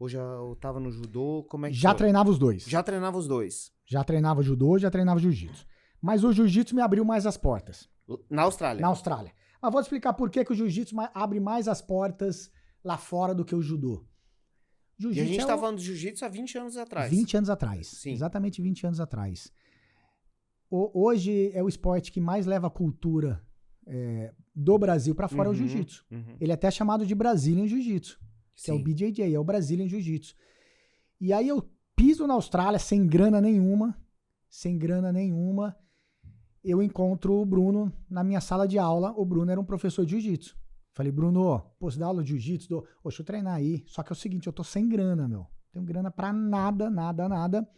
já tava no judô? Como é que já foi? Treinava os dois. Já treinava os dois. Já treinava judô, já treinava jiu-jitsu. Mas o jiu-jitsu me abriu mais as portas. Na Austrália? Na Austrália. Mas vou te explicar por que o jiu-jitsu abre mais as portas lá fora do que o judô. E a gente tá falando de jiu-jitsu há 20 anos atrás. 20 anos atrás. Sim. Exatamente 20 anos atrás. Hoje é o esporte que mais leva a cultura do Brasil para fora, é o jiu-jitsu. Ele é até chamado de Brazilian Jiu-Jitsu, que é o BJJ, é o Brazilian Jiu-Jitsu. E aí eu piso na Austrália sem grana nenhuma, eu encontro o Bruno na minha sala de aula. O Bruno era um professor de jiu-jitsu. Falei, Bruno, você dá aula de jiu-jitsu? Deixa eu treinar aí. Só que é o seguinte, eu tô sem grana, meu. Não tenho grana pra nada.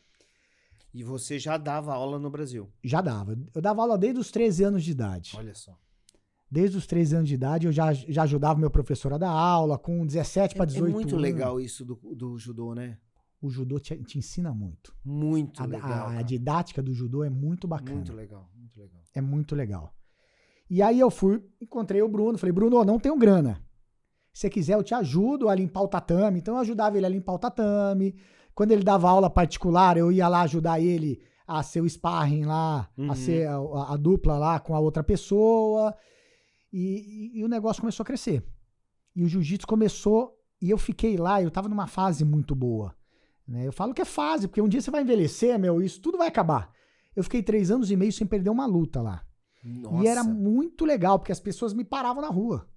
E você já dava aula no Brasil? Já dava. Eu dava aula desde os 13 anos de idade. Olha só. Desde os 13 anos de idade eu já ajudava meu professor a dar aula, com 17 para 18 anos. É muito legal isso do judô, né? O judô te ensina muito. Muito legal. A didática do judô é muito bacana. Muito legal. É muito legal. E aí eu encontrei o Bruno, falei, Bruno, não tenho grana. Se você quiser eu te ajudo a limpar o tatame. Então eu ajudava ele a limpar o tatame. Quando ele dava aula particular, eu ia lá ajudar ele a ser o sparring lá, a ser a dupla lá com a outra pessoa. E o negócio começou a crescer. E o jiu-jitsu começou, e eu fiquei lá, eu tava numa fase muito boa. Né? Eu falo que é fase, porque um dia você vai envelhecer, isso tudo vai acabar. Eu fiquei 3 anos e meio sem perder uma luta lá. Nossa. E era muito legal, porque as pessoas me paravam na rua.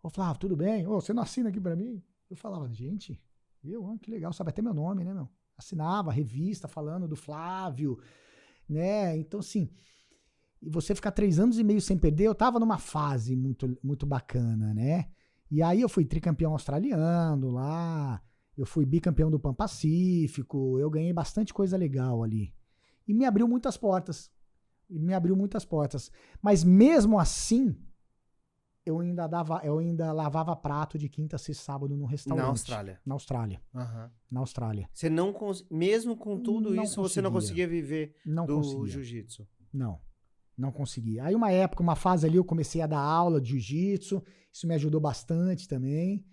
Ô, Flávio, tudo bem? Ô, você não assina aqui pra mim? Eu falava, gente, que legal, sabe até meu nome, né, meu? Assinava revista falando do Flávio, né? Então, assim, e você ficar 3 anos e meio sem perder, eu tava numa fase muito, muito bacana, né? E aí eu fui tricampeão australiano lá, eu fui bicampeão do Pan Pacífico, eu ganhei bastante coisa legal ali. E me abriu muitas portas. Mas mesmo assim, eu ainda lavava prato de quinta, sexta, sábado no restaurante. Na Austrália? Na Austrália. Uhum. Na Austrália. Você não mesmo com tudo Não isso, você não conseguia viver do jiu-jitsu? Não conseguia. Aí uma fase ali eu comecei a dar aula de jiu-jitsu, isso me ajudou bastante também,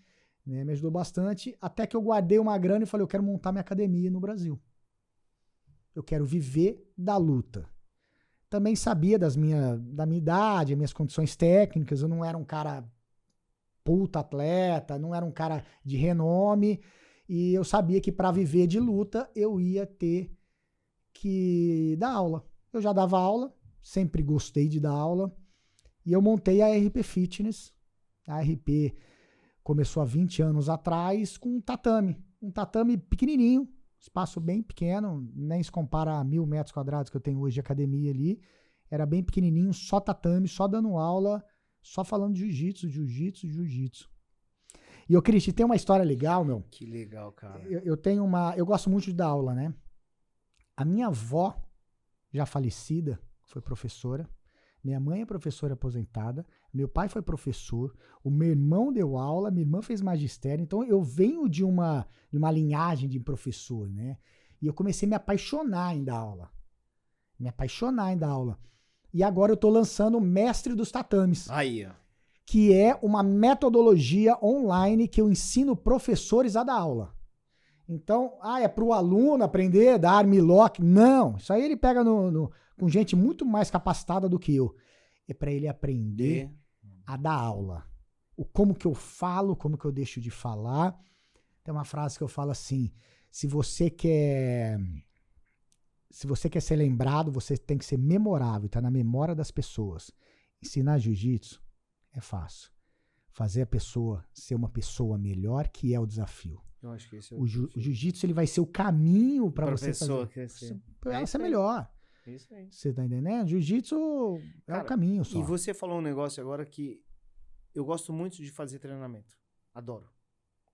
né? Me ajudou bastante, até que eu guardei uma grana e falei, eu quero montar minha academia no Brasil. Eu quero viver da luta. Também sabia da minha idade, minhas condições técnicas, eu não era um cara puta atleta, não era um cara de renome, e eu sabia que para viver de luta eu ia ter que dar aula. Eu já dava aula, sempre gostei de dar aula, e eu montei a RP Fitness. A RP começou há 20 anos atrás com um tatame pequenininho, espaço bem pequeno, nem se compara a 1.000 metros quadrados que eu tenho hoje de academia ali. Era bem pequenininho, só tatame, só dando aula, só falando de jiu-jitsu. E, Cristian, tem uma história legal, meu. Que legal, cara. Eu gosto muito de dar aula, né? A minha avó, já falecida, foi professora. Minha mãe é professora aposentada. Meu pai foi professor. O meu irmão deu aula. Minha irmã fez magistério. Então, eu venho de uma linhagem de professor, né? E eu comecei a me apaixonar em dar aula. E agora eu tô lançando o Mestre dos Tatames. Aí, ó. Que é uma metodologia online que eu ensino professores a dar aula. Então, é pro aluno aprender, dar armlock. Não, isso aí ele pega com gente muito mais capacitada do que eu. É para ele aprender a dar aula. Como que eu falo, como que eu deixo de falar. Tem uma frase que eu falo assim, se você quer ser lembrado, você tem que ser memorável, tá na memória das pessoas. Ensinar jiu-jitsu é fácil. Fazer a pessoa ser uma pessoa melhor, que é o desafio. Eu acho que esse é o jiu-jitsu ele vai ser o caminho para você fazer. Pra ela ser melhor. Isso aí. Você tá entendendo? Jiu-jitsu é o caminho só. E você falou um negócio agora que eu gosto muito de fazer treinamento. Adoro.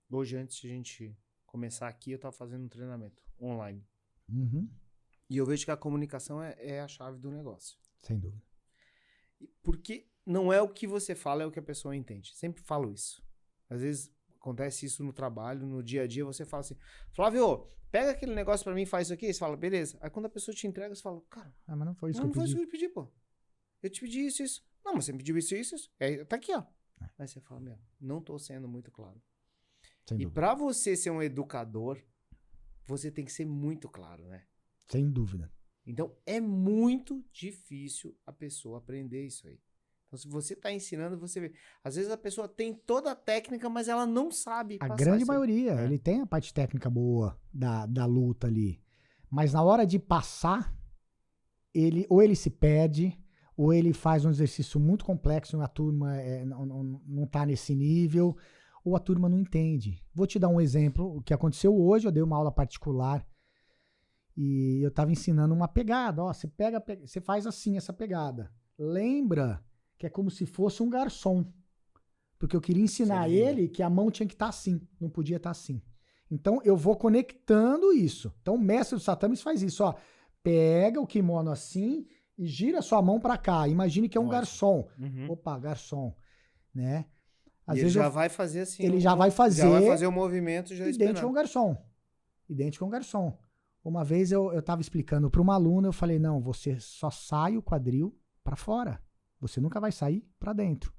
Hoje, antes de a gente começar aqui, eu tava fazendo um treinamento online. Uhum. E eu vejo que a comunicação é a chave do negócio. Sem dúvida. Porque não é o que você fala, é o que a pessoa entende. Sempre falo isso. Às vezes acontece isso no trabalho, no dia a dia, você fala assim, Flávio, pega aquele negócio pra mim e faz isso aqui. Você fala, beleza. Aí quando a pessoa te entrega, você fala, cara, mas não foi isso que eu pedi. Não foi isso que eu pedi, pô. Eu te pedi isso. Não, mas você me pediu isso. É, tá aqui, ó. Aí você fala, não tô sendo muito claro. E pra você ser um educador, você tem que ser muito claro, né? Sem dúvida. Então, é muito difícil a pessoa aprender isso aí. Então, se você está ensinando, você vê. Às vezes a pessoa tem toda a técnica, mas ela não sabe passar. A grande maioria. Ele tem a parte técnica boa da luta ali. Mas na hora de passar, ou ele se perde, ou ele faz um exercício muito complexo e a turma não está nesse nível, ou a turma não entende. Vou te dar um exemplo. O que aconteceu hoje, eu dei uma aula particular e eu estava ensinando uma pegada. Ó, você faz assim essa pegada. Lembra que é como se fosse um garçom. Porque eu queria ensinar ele que a mão tinha que estar assim, não podia estar assim. Então eu vou conectando isso. Então o mestre dos tatames faz isso, ó. Pega o kimono assim e gira sua mão para cá. Imagine que é um garçom. Uhum. Opa, garçom, né? Às vezes ele já vai fazer assim. Ele já vai fazer o movimento já idêntico a um garçom. Idêntico a um garçom. Uma vez eu estava explicando para uma aluna, eu falei, não, você só sai o quadril para fora. Você nunca vai sair para dentro.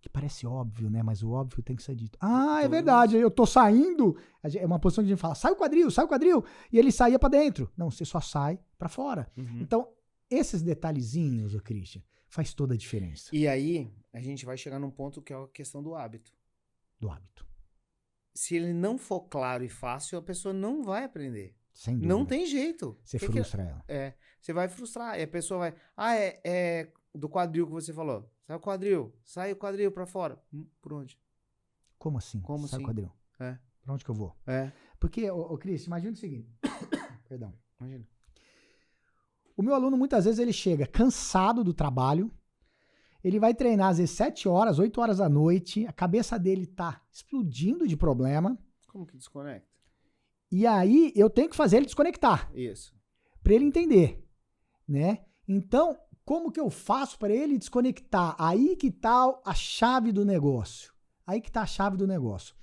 Que parece óbvio, né? Mas o óbvio tem que ser dito. É verdade, eu tô saindo. É uma posição que a gente fala, sai o quadril. E ele saía para dentro. Não, você só sai para fora. Uhum. Então, esses detalhezinhos, Christian, faz toda a diferença. E aí, a gente vai chegar num ponto que é a questão do hábito. Do hábito. Se ele não for claro e fácil, a pessoa não vai aprender. Sem dúvida. Não tem jeito. Você frustra ela. Você vai frustrar. E a pessoa vai... do quadril que você falou. Sai o quadril pra fora. Por onde? Como assim? Como sai assim? o quadril. É. Pra onde que eu vou? É. Porque, Cris, imagina o seguinte. Perdão. Imagina. O meu aluno, muitas vezes, ele chega cansado do trabalho, ele vai treinar às vezes 7 horas, 8 horas da noite, a cabeça dele tá explodindo de problema. Como que desconecta? E aí, eu tenho que fazer ele desconectar. Isso. Pra ele entender, né? Então, como que eu faço para ele desconectar? Aí que tá a chave do negócio. Aí que tá a chave do negócio.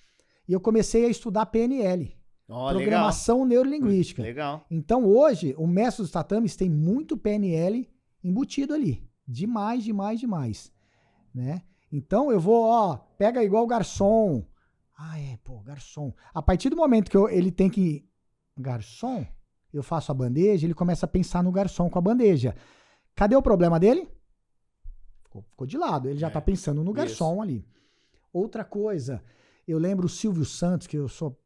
E eu comecei a estudar PNL. Programação Neurolinguística. Legal. Então, hoje, o mestre dos tatames tem muito PNL embutido ali. Demais, demais, demais. Né? Então, eu vou, pega igual o garçom. Garçom. A partir do momento que ele tem que... Garçom, eu faço a bandeja, ele começa a pensar no garçom com a bandeja. Cadê o problema dele? Ficou de lado. Ele já tá pensando no garçom ali. Outra coisa, eu lembro o Silvio Santos, que eu sou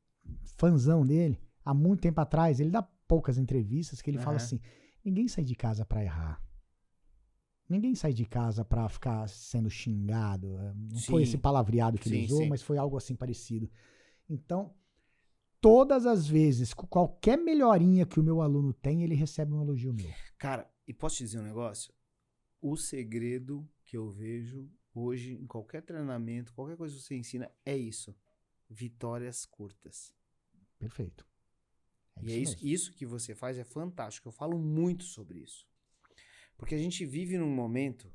fãzão dele, há muito tempo atrás, ele dá poucas entrevistas que ele fala assim, ninguém sai de casa pra errar. Ninguém sai de casa pra ficar sendo xingado. Não foi esse palavreado que ele usou, mas foi algo assim parecido. Então, todas as vezes, com qualquer melhorinha que o meu aluno tem, ele recebe um elogio meu. Cara, e posso te dizer um negócio? O segredo que eu vejo hoje em qualquer treinamento, qualquer coisa que você ensina, é isso. Vitórias curtas. Perfeito. E é isso que você faz é fantástico. Eu falo muito sobre isso. Porque a gente vive num momento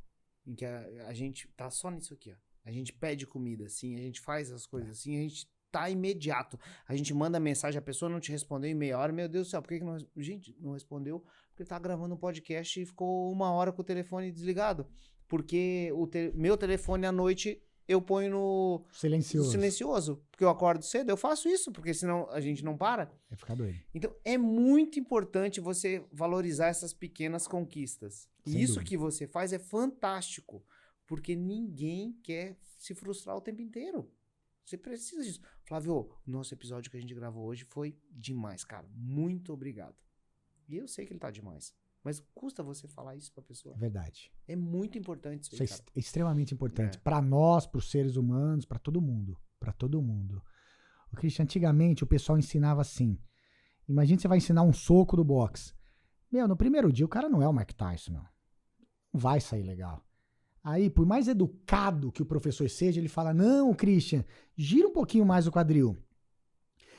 em que a gente tá só nisso aqui, ó. A gente pede comida assim, a gente faz as coisas assim, a gente tá imediato. A gente manda mensagem, a pessoa não te respondeu em meia hora. Meu Deus do céu, por que não... Gente, não respondeu porque tá gravando um podcast e ficou 1 hora com o telefone desligado. Porque meu telefone à noite eu ponho no silencioso. Porque eu acordo cedo, eu faço isso, porque senão a gente não para. É ficar doido. Então, é muito importante você valorizar essas pequenas conquistas. E isso que você faz é fantástico, porque ninguém quer se frustrar o tempo inteiro. Você precisa disso. Flávio, o nosso episódio que a gente gravou hoje foi demais, cara. Muito obrigado. E eu sei que ele tá demais. Mas custa você falar isso pra pessoa. É verdade. É muito importante isso aí, cara. É extremamente importante. Pra nós, pros seres humanos, pra todo mundo. Pra todo mundo. O Christian, antigamente o pessoal ensinava assim. Imagina você vai ensinar um soco do boxe. No primeiro dia o cara não é o Mike Tyson, meu. Não vai sair legal. Aí, por mais educado que o professor seja, ele fala, não, Christian, gira um pouquinho mais o quadril.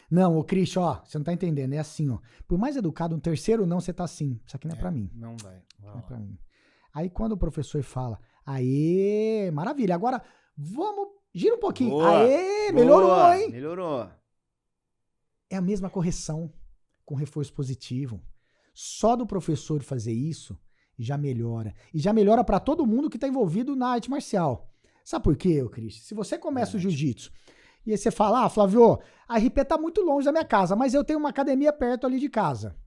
Não, ô Christian, você não tá entendendo, é assim, ó. Por mais educado, no terceiro não, você tá assim. Isso aqui não é pra mim. Não vai. Não é pra mim. Aí quando o professor fala, aê, maravilha, agora gira um pouquinho. Boa, aê, melhorou, hein? Melhorou. É a mesma correção com reforço positivo. Só do professor fazer isso, já melhora. E já melhora pra todo mundo que tá envolvido na arte marcial. Sabe por quê, Christian? Se você começa o jiu-jitsu, e aí você fala, Flávio, a RP tá muito longe da minha casa, mas eu tenho uma academia perto ali de casa,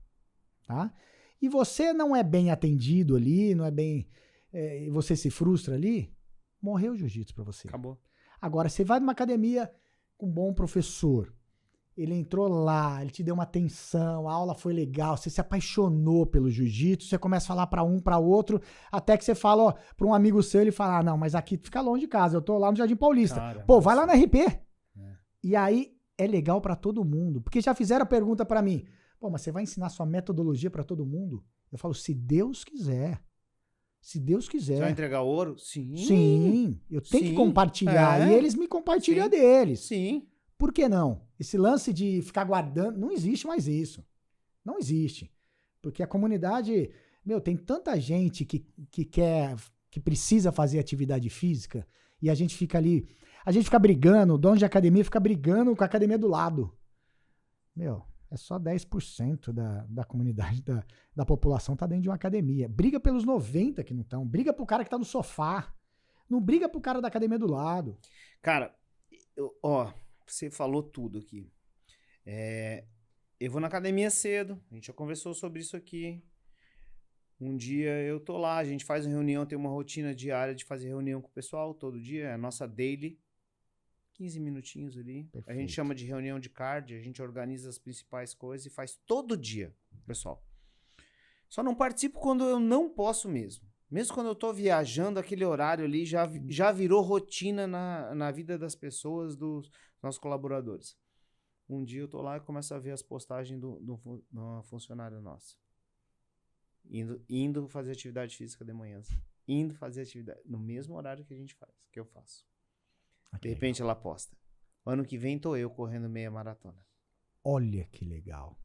tá? E você não é bem atendido ali, não é bem... você se frustra ali, morreu o jiu-jitsu pra você. Acabou. Agora, você vai numa academia com um bom professor, ele entrou lá, ele te deu uma atenção, a aula foi legal, você se apaixonou pelo jiu-jitsu, você começa a falar pra um, pra outro, até que você fala, pra um amigo seu, ele fala, não, mas aqui fica longe de casa, eu tô lá no Jardim Paulista. Cara, vai lá na RP. E aí, é legal pra todo mundo, porque já fizeram a pergunta pra mim, mas você vai ensinar sua metodologia pra todo mundo? Eu falo, se Deus quiser. Se Deus quiser. Você vai entregar ouro? Sim. Sim, eu tenho que compartilhar, e eles me compartilham deles. Sim. Por que não? Esse lance de ficar guardando, não existe mais isso. Não existe. Porque a comunidade, tem tanta gente que precisa fazer atividade física e a gente fica ali, a gente fica brigando, o dono de academia fica brigando com a academia do lado. É só 10% da comunidade, da população tá dentro de uma academia. Briga pelos 90% que não estão. Briga pro cara que tá no sofá. Não briga pro cara da academia do lado. Cara, você falou tudo aqui. Eu vou na academia cedo, a gente já conversou sobre isso aqui. Um dia eu tô lá, a gente faz uma reunião, tem uma rotina diária de fazer reunião com o pessoal todo dia, é a nossa daily. 15 minutinhos ali. Perfeito. A gente chama de reunião de card, a gente organiza as principais coisas e faz todo dia, pessoal. Só não participo quando eu não posso mesmo. Mesmo quando eu tô viajando, aquele horário ali já virou rotina na vida das pessoas, dos nossos colaboradores. Um dia eu tô lá e começo a ver as postagens de uma funcionária nossa. Indo fazer atividade física de manhã. Indo fazer atividade no mesmo horário que a gente faz, que eu faço. De repente ela posta. Ano que vem tô eu correndo meia maratona. Olha que legal.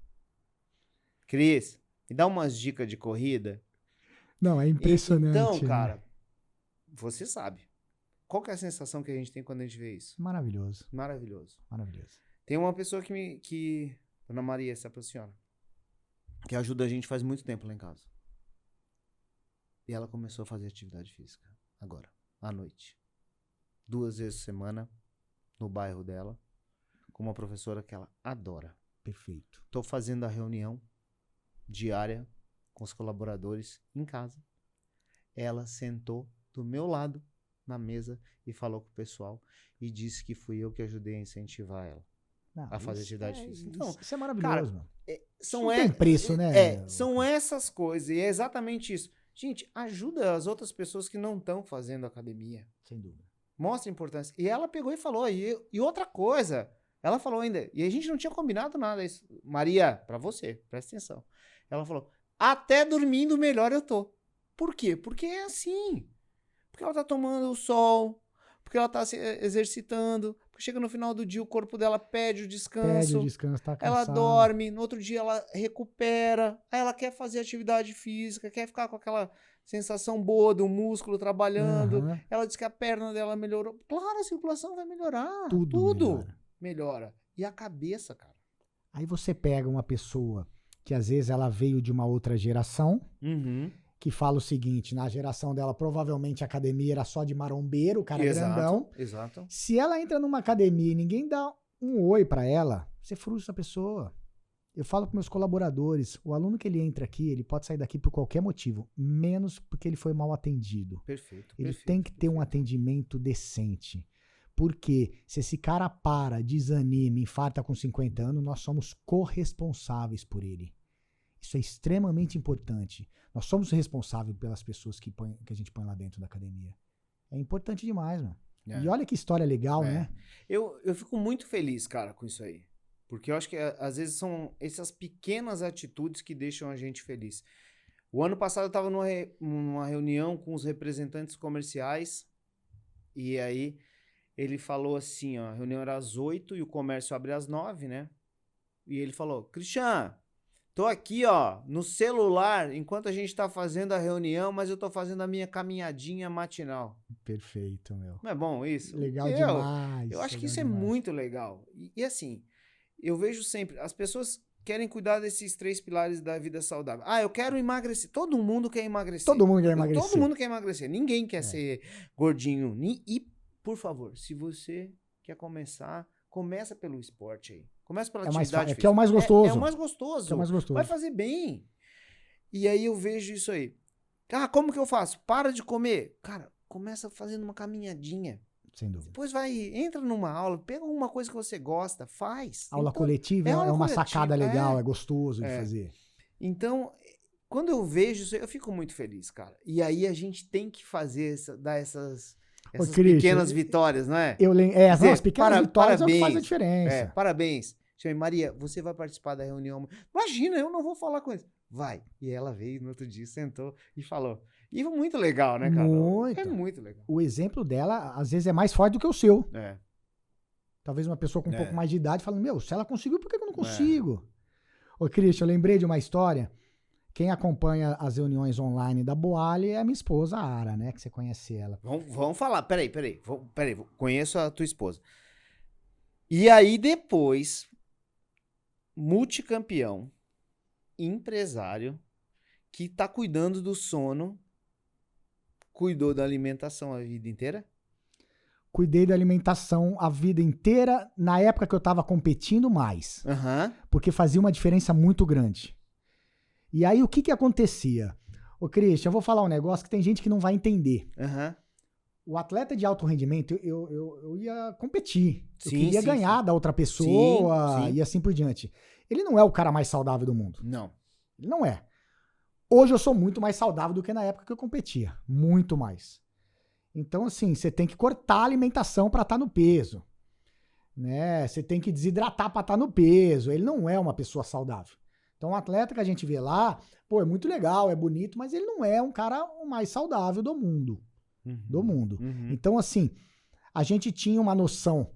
Cris, me dá umas dicas de corrida? Não, é impressionante. Então, cara, né? você sabe. Qual que é a sensação que a gente tem quando a gente vê isso? Maravilhoso. Maravilhoso. Maravilhoso. Tem uma pessoa que Dona Maria, se aproxima, que ajuda a gente faz muito tempo lá em casa. E ela começou a fazer atividade física. Agora, à noite. 2 vezes por semana, no bairro dela, com uma professora que ela adora. Perfeito. Tô fazendo a reunião diária com os colaboradores em casa. Ela sentou do meu lado na mesa e falou com o pessoal e disse que fui eu que ajudei a incentivar ela a fazer atividade física. Então, isso é maravilhoso, cara, mano. São não tem preço, né? São essas coisas e é exatamente isso. Gente, ajuda as outras pessoas que não estão fazendo academia. Sem dúvida. Mostra a importância. E ela pegou e falou, e outra coisa, ela falou ainda, e a gente não tinha combinado nada isso. Maria, pra você, presta atenção. Ela falou, até dormindo melhor eu tô. Por quê? Porque é assim. Porque ela tá tomando o sol, porque ela tá se exercitando, porque chega no final do dia o corpo dela pede o descanso. Tá cansada. Ela dorme, no outro dia ela recupera, aí ela quer fazer atividade física, quer ficar com aquela sensação boa do músculo trabalhando. Uhum. Ela diz que a perna dela melhorou. Claro, a circulação vai melhorar. Tudo melhora. E a cabeça, cara. Aí você pega uma pessoa que às vezes ela veio de uma outra geração, que fala o seguinte, na geração dela provavelmente a academia era só de marombeiro, o cara grandão. Exato. Se ela entra numa academia e ninguém dá um oi pra ela, você frustra a pessoa. Eu falo para meus colaboradores, o aluno que ele entra aqui, ele pode sair daqui por qualquer motivo, menos porque ele foi mal atendido. Perfeito. Ele tem que ter um atendimento decente. Porque se esse cara desanima, infarta com 50 anos, nós somos corresponsáveis por ele. Isso é extremamente importante. Nós somos responsáveis pelas pessoas que a gente põe lá dentro da academia. É importante demais, mano. E olha que história legal, né? Eu fico muito feliz, cara, com isso aí. Porque eu acho que às vezes são essas pequenas atitudes que deixam a gente feliz. O ano passado eu estava numa reunião com os representantes comerciais e aí ele falou assim, ó, a reunião era às 8 e o comércio abre às 9, né? E ele falou, Cristian, tô aqui, ó, no celular enquanto a gente tá fazendo a reunião, mas eu tô fazendo a minha caminhadinha matinal. Perfeito, meu. Não é bom isso? Legal demais. Eu acho que isso é muito legal. E assim, eu vejo sempre, as pessoas querem cuidar desses 3 pilares da vida saudável. Ah, eu quero emagrecer. Todo mundo quer emagrecer. Todo mundo quer emagrecer. Todo mundo quer emagrecer. Ninguém quer ser gordinho. E, por favor, se você quer começa pelo esporte aí. Começa pela atividade física. Que é o mais gostoso. É o mais gostoso. Que é o mais gostoso. Vai fazer bem. E aí eu vejo isso aí. Ah, como que eu faço? Para de comer. Cara, começa fazendo uma caminhadinha. Sem dúvida. Depois entra numa aula, pega alguma coisa que você gosta, faz. Aula coletiva é uma sacada legal, é gostoso de fazer. Então, quando eu vejo isso, eu fico muito feliz, cara. E aí a gente tem que dar essas pequenas vitórias, não é? As pequenas vitórias é o que faz a diferença. Parabéns. Chame, Maria, você vai participar da reunião. Imagina, eu não vou falar com eles. Vai. E ela veio no outro dia, sentou e falou. E foi muito legal, né, cara? Muito. É muito legal. O exemplo dela, às vezes, é mais forte do que o seu. É. Talvez uma pessoa com um pouco mais de idade falando, se ela conseguiu, por que eu não consigo? Ô, Christian, eu lembrei de uma história. Quem acompanha as reuniões online da Boali é a minha esposa, a Ara, né? Que você conhece ela. Vamos falar. Peraí. Conheço a tua esposa. E aí, depois, multicampeão, empresário, que tá cuidando do sono, cuidou da alimentação a vida inteira? Cuidei da alimentação a vida inteira, na época que eu tava competindo mais. Porque fazia uma diferença muito grande. E aí, o que acontecia? Ô, Christian, eu vou falar um negócio que tem gente que não vai entender. O atleta de alto rendimento, eu ia competir. Eu queria ganhar da outra pessoa e assim por diante. Ele não é o cara mais saudável do mundo. Não. Ele não é. Hoje eu sou muito mais saudável do que na época que eu competia. Muito mais. Então, assim, você tem que cortar a alimentação para estar no peso. Né? Você tem que desidratar para estar no peso. Ele não é uma pessoa saudável. Então, o atleta que a gente vê lá, pô, é muito legal, é bonito, mas ele não é um cara o mais saudável do mundo. Do mundo. Então, assim, a gente tinha uma noção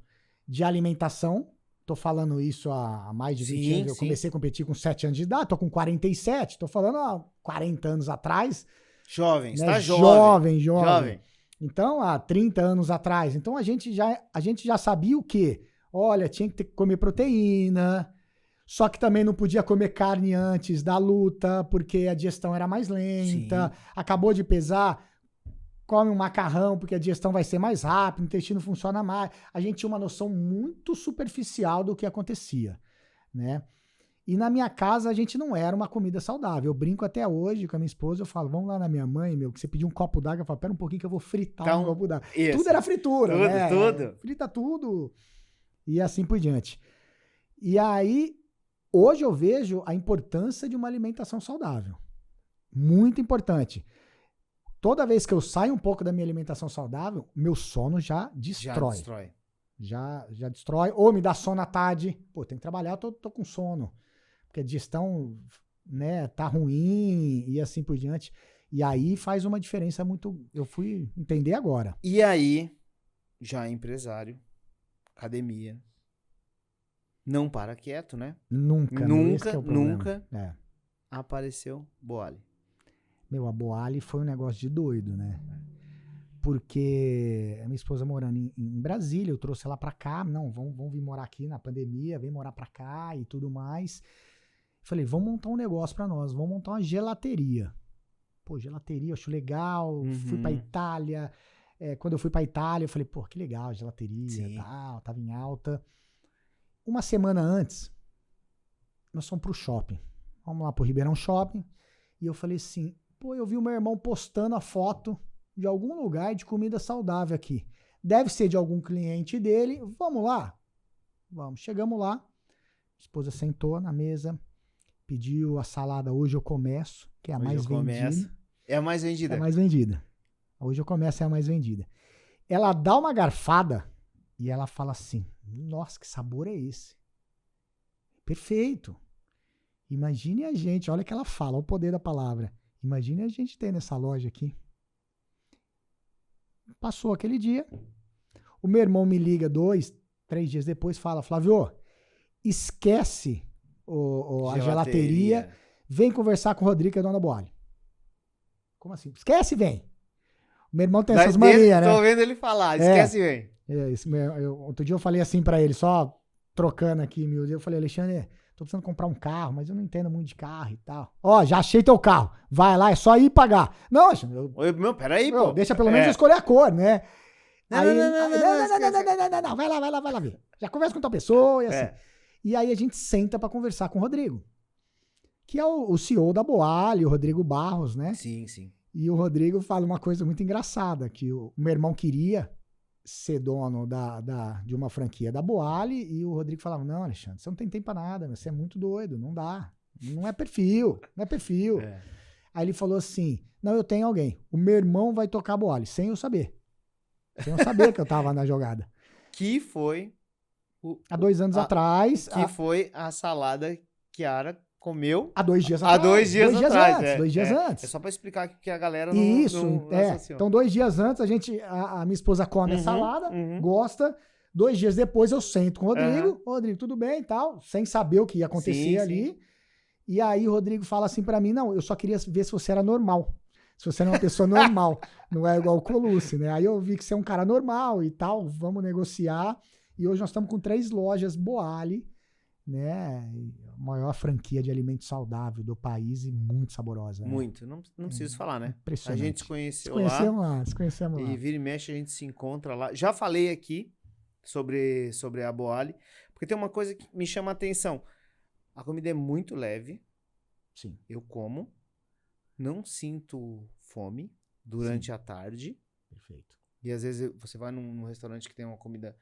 de alimentação. Tô falando isso há mais de 20 anos. Eu comecei a competir com 7 anos de idade, tô com 47. Tô falando há 40 anos atrás. Jovem, né? Tá jovem. Jovem. Então, há 30 anos atrás. Então, a gente já sabia o quê? Olha, tinha que comer proteína, só que também não podia comer carne antes da luta, porque a digestão era mais lenta. Sim. Acabou de pesar, come um macarrão, porque a digestão vai ser mais rápida, o intestino funciona mais. A gente tinha uma noção muito superficial do que acontecia, né? E na minha casa, a gente não era uma comida saudável. Eu brinco até hoje com a minha esposa, eu falo, vamos lá na minha mãe, que você pediu um copo d'água, eu falo, pera um pouquinho que eu vou fritar um copo d'água. Tudo era fritura, né? Tudo. Frita tudo e assim por diante. E aí, hoje eu vejo a importância de uma alimentação saudável. Muito importante. Toda vez que eu saio um pouco da minha alimentação saudável, meu sono já destrói. Já destrói. Ou me dá sono à tarde. Pô, tem que trabalhar, eu tô com sono. Porque a digestão, né, tá ruim e assim por diante. E aí faz uma diferença muito... Eu fui entender agora. E aí, já empresário, academia, não para quieto, né? Nunca apareceu Boali. Meu, a Boali foi um negócio de doido, né? Porque a minha esposa morando em Brasília, eu trouxe ela pra cá. Não, vamos vir morar aqui na pandemia, vem morar pra cá e tudo mais. Falei, vamos montar um negócio pra nós, vamos montar uma gelateria. Pô, gelateria, eu acho legal. Fui pra Itália. Quando eu fui pra Itália, eu falei, pô, que legal, gelateria e tal, tava em alta. Uma semana antes, nós fomos pro shopping. Vamos lá pro Ribeirão Shopping. E eu falei assim, pô, eu vi o meu irmão postando a foto de algum lugar de comida saudável aqui. Deve ser de algum cliente dele. Vamos lá? Vamos. Chegamos lá. A esposa sentou na mesa, pediu a salada Hoje Eu Começo, que é a mais vendida. É a mais vendida? É a mais vendida. Hoje Eu Começo é a mais vendida. Ela dá uma garfada e ela fala assim, nossa, que sabor é esse? Perfeito. Imagine a gente, olha o que ela fala, olha o poder da palavra. Imagine a gente ter nessa loja aqui. Passou aquele dia, o meu irmão me liga 2, 3 dias depois, fala, Flávio, esquece a gelateria, vem conversar com o Rodrigo, que é dono da Boali. Como assim? Esquece, vem. O meu irmão tem essas manias, né? Tô vendo ele falar, esquece, vem. Outro dia eu falei assim pra ele, só trocando aqui, eu falei, Alexandre, tô precisando comprar um carro, mas eu não entendo muito de carro e tal. Ó, já achei teu carro. Vai lá, é só ir pagar. Não, peraí, pô. Deixa pelo menos eu escolher a cor, né? Não, vai lá ver. Já conversa com tua pessoa e assim. E aí a gente senta pra conversar com o Rodrigo, que é o CEO da Boali, o Rodrigo Barros, né? Sim. E o Rodrigo fala uma coisa muito engraçada, que o meu irmão queria ser dono de uma franquia da Boali, e o Rodrigo falava, não, Alexandre, você não tem tempo pra nada, você é muito doido, não dá, não é perfil. Aí ele falou assim, não, eu tenho alguém, o meu irmão vai tocar a Boali, sem eu saber que eu tava na jogada. Que foi... há 2 anos atrás. Que foi a salada que a Ara comeu... Há 2 dias atrás. 2 dias atrás. 2 dias antes. É só pra explicar que a galera não... Isso, Então 2 dias antes, a minha esposa come a salada, gosta. 2 dias depois eu sento com o Rodrigo. Rodrigo, tudo bem e tal, sem saber o que ia acontecer ali. Sim. E aí o Rodrigo fala assim pra mim, não, eu só queria ver se você era normal. Se você era uma pessoa normal, não é igual o Colucci, né? Aí eu vi que você é um cara normal e tal, vamos negociar. E hoje nós estamos com 3 lojas Boali, né? A maior franquia de alimento saudável do país e muito saborosa. Muito, não preciso falar, né? Impressionante. A gente se conheceu lá. Se conhecemos lá. E vira e mexe a gente se encontra lá. Já falei aqui sobre a Boali, porque tem uma coisa que me chama a atenção. A comida é muito leve. Sim. Eu como, não sinto fome durante a tarde. Perfeito. E às vezes você vai num restaurante que tem uma comida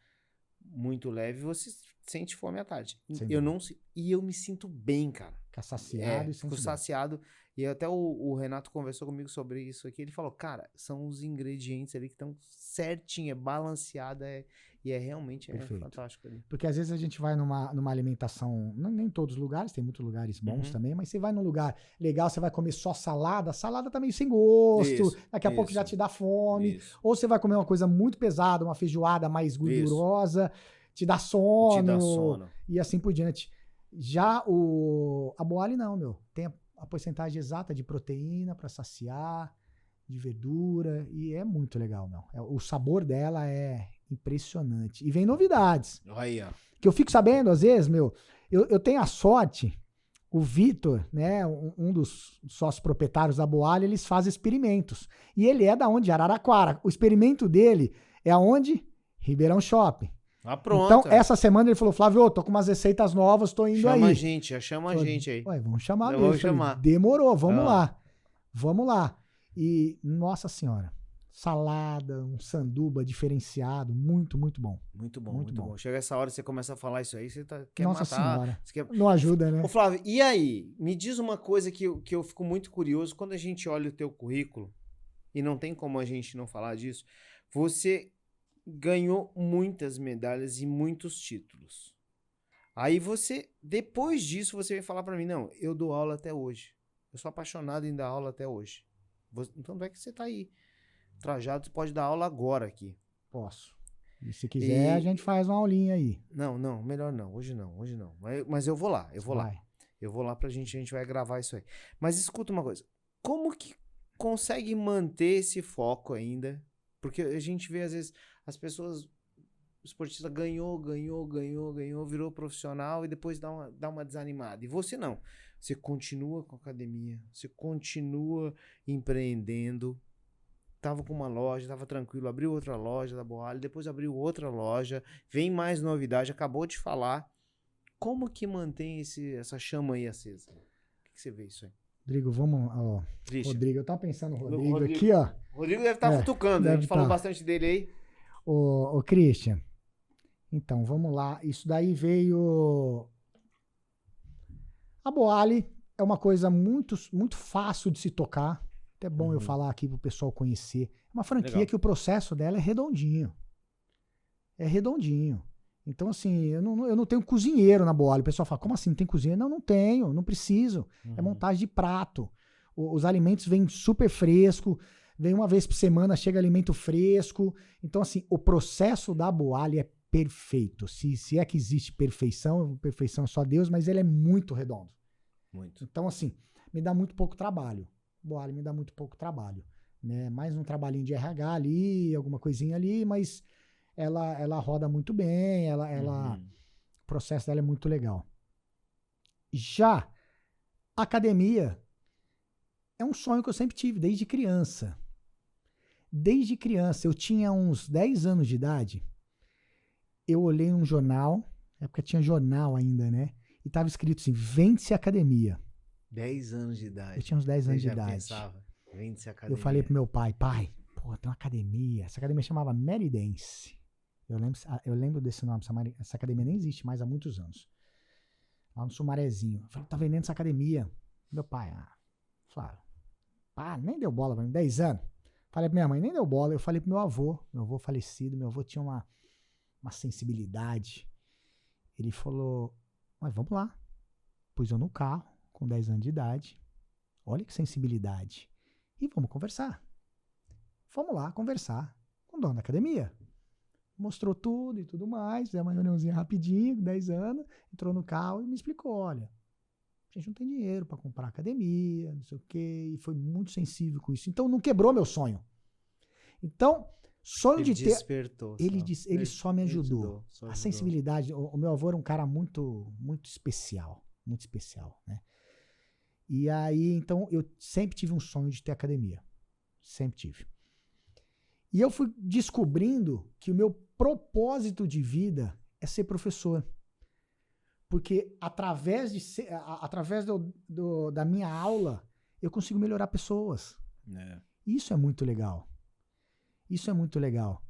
muito leve, você sente fome à tarde. Sem Eu dúvida. não e eu me sinto bem, cara. Fica saciado e Fico sente bem. saciado. E até o Renato conversou comigo sobre isso aqui. Ele falou, cara, são os ingredientes ali que estão certinho, é balanceada e realmente Perfeito. fantástico ali. Porque às vezes a gente vai numa alimentação, nem em todos os lugares, tem muitos lugares bons Uhum. também, mas você vai num lugar legal, você vai comer só salada, a salada tá meio sem gosto, Isso, daqui a pouco isso. já te dá fome. Isso. Ou você vai comer uma coisa muito pesada, uma feijoada mais gordurosa, te dá sono, Te dá sono. e assim por diante. Já a Boali não, meu. Tem a porcentagem exata de proteína para saciar, de verdura, e é muito legal, meu. O sabor dela é impressionante. E vem novidades. Aí, ó. Que eu fico sabendo, às vezes, meu, eu tenho a sorte, o Vitor, né, um dos sócios proprietários da Boali, eles fazem experimentos. E ele é da onde? Araraquara. O experimento dele é aonde? Ribeirão Shopping. Ah, pronto. Então, essa semana ele falou, Flávio, eu tô com umas receitas novas, tô indo chama aí. a gente, já chama a gente aí. Ué, vamos chamar Eu mesmo. vou chamar. Demorou, vamos Ah. lá. Vamos lá. E, nossa senhora, salada, um sanduba diferenciado, muito, muito bom. Muito bom, Muito muito bom. bom. Chega essa hora, você começa a falar isso aí, você quer Nossa matar. senhora. Você quer... Não ajuda, né? Ô, Flávio, e aí? Me diz uma coisa que eu fico muito curioso. Quando a gente olha o teu currículo, e não tem como a gente não falar disso, você ganhou muitas medalhas e muitos títulos. Aí você, depois disso, você vem falar pra mim, não, eu dou aula até hoje. Eu sou apaixonado em dar aula até hoje. Então não é que você tá aí trajado, você pode dar aula agora aqui. Posso. E se quiser, a gente faz uma aulinha aí. Não, melhor não, hoje não. Mas eu vou lá, Vai. Eu vou lá pra gente, a gente vai gravar isso aí. Mas escuta uma coisa, como que consegue manter esse foco ainda? Porque a gente vê, às vezes, as pessoas, o esportista ganhou, virou profissional e depois dá uma desanimada. E você não. Você continua com a academia, você continua empreendendo. Tava com uma loja, tava tranquilo, abriu outra loja da Boali, depois abriu outra loja, vem mais novidade, acabou de falar. Como que mantém essa chama aí acesa? O que você vê isso aí? Rodrigo, vamos. Ó, Christian. Rodrigo, eu tava pensando no Rodrigo, Rodrigo. aqui, ó. Rodrigo deve estar cutucando, a deve gente falou tá. bastante dele aí. Ô, Christian. Então, vamos lá. Isso daí veio. A Boali é uma coisa muito, muito fácil de se tocar. Até bom eu falar aqui pro pessoal conhecer. É uma franquia Legal. que o processo dela é redondinho. É redondinho. Então, assim, eu não tenho cozinheiro na Boali. O pessoal fala, como assim, não tem cozinheiro? Não tenho, não preciso. É montagem de prato. Os alimentos vêm super fresco, vem uma vez por semana, chega alimento fresco. Então, assim, o processo da Boali é perfeito. Se é que existe perfeição é só Deus, mas ele é muito redondo. Muito. Então, assim, me dá muito pouco trabalho. Boali me dá muito pouco trabalho. Né? Mais um trabalhinho de RH ali, alguma coisinha ali, mas ela roda muito bem, o processo dela é muito legal. Já a academia é um sonho que eu sempre tive, desde criança. Desde criança, eu tinha uns 10 anos de idade, eu olhei um jornal, na época tinha jornal ainda, né? E tava escrito assim, Vende-se Academia. 10 anos de idade. Eu tinha uns 10 anos Você de já idade. pensava, Vende-se Academia. Eu falei pro meu pai, pô, tem uma academia. Essa academia chamava Mary Dance. Eu lembro desse nome, essa academia nem existe mais há muitos anos. Lá no Sumarezinho. Eu falei, tá vendendo essa academia. Meu pai, Flávio, nem deu bola pra mim, 10 anos. Falei pra minha mãe, nem deu bola. Eu falei pro meu avô falecido, meu avô tinha uma sensibilidade. Ele falou, mas vamos lá. Pus eu no carro, com 10 anos de idade. Olha que sensibilidade. E vamos conversar. Fomos lá conversar com o dono da academia. Mostrou tudo e tudo mais. Fizemos uma reuniãozinha rapidinho, 10 anos. Entrou no carro e me explicou, olha, a gente não tem dinheiro para comprar academia, não sei o quê. E foi muito sensível com isso. Então não quebrou meu sonho. Então, sonho Ele de ter... despertou. Ele só me ajudou. Só A ajudou. sensibilidade... O meu avô era um cara muito, muito especial. Muito especial, né? E aí, então, eu sempre tive um sonho de ter academia. Sempre tive. E eu fui descobrindo que o meu propósito de vida é ser professor. Porque através da minha aula, eu consigo melhorar pessoas. Isso é muito legal. Isso é muito legal.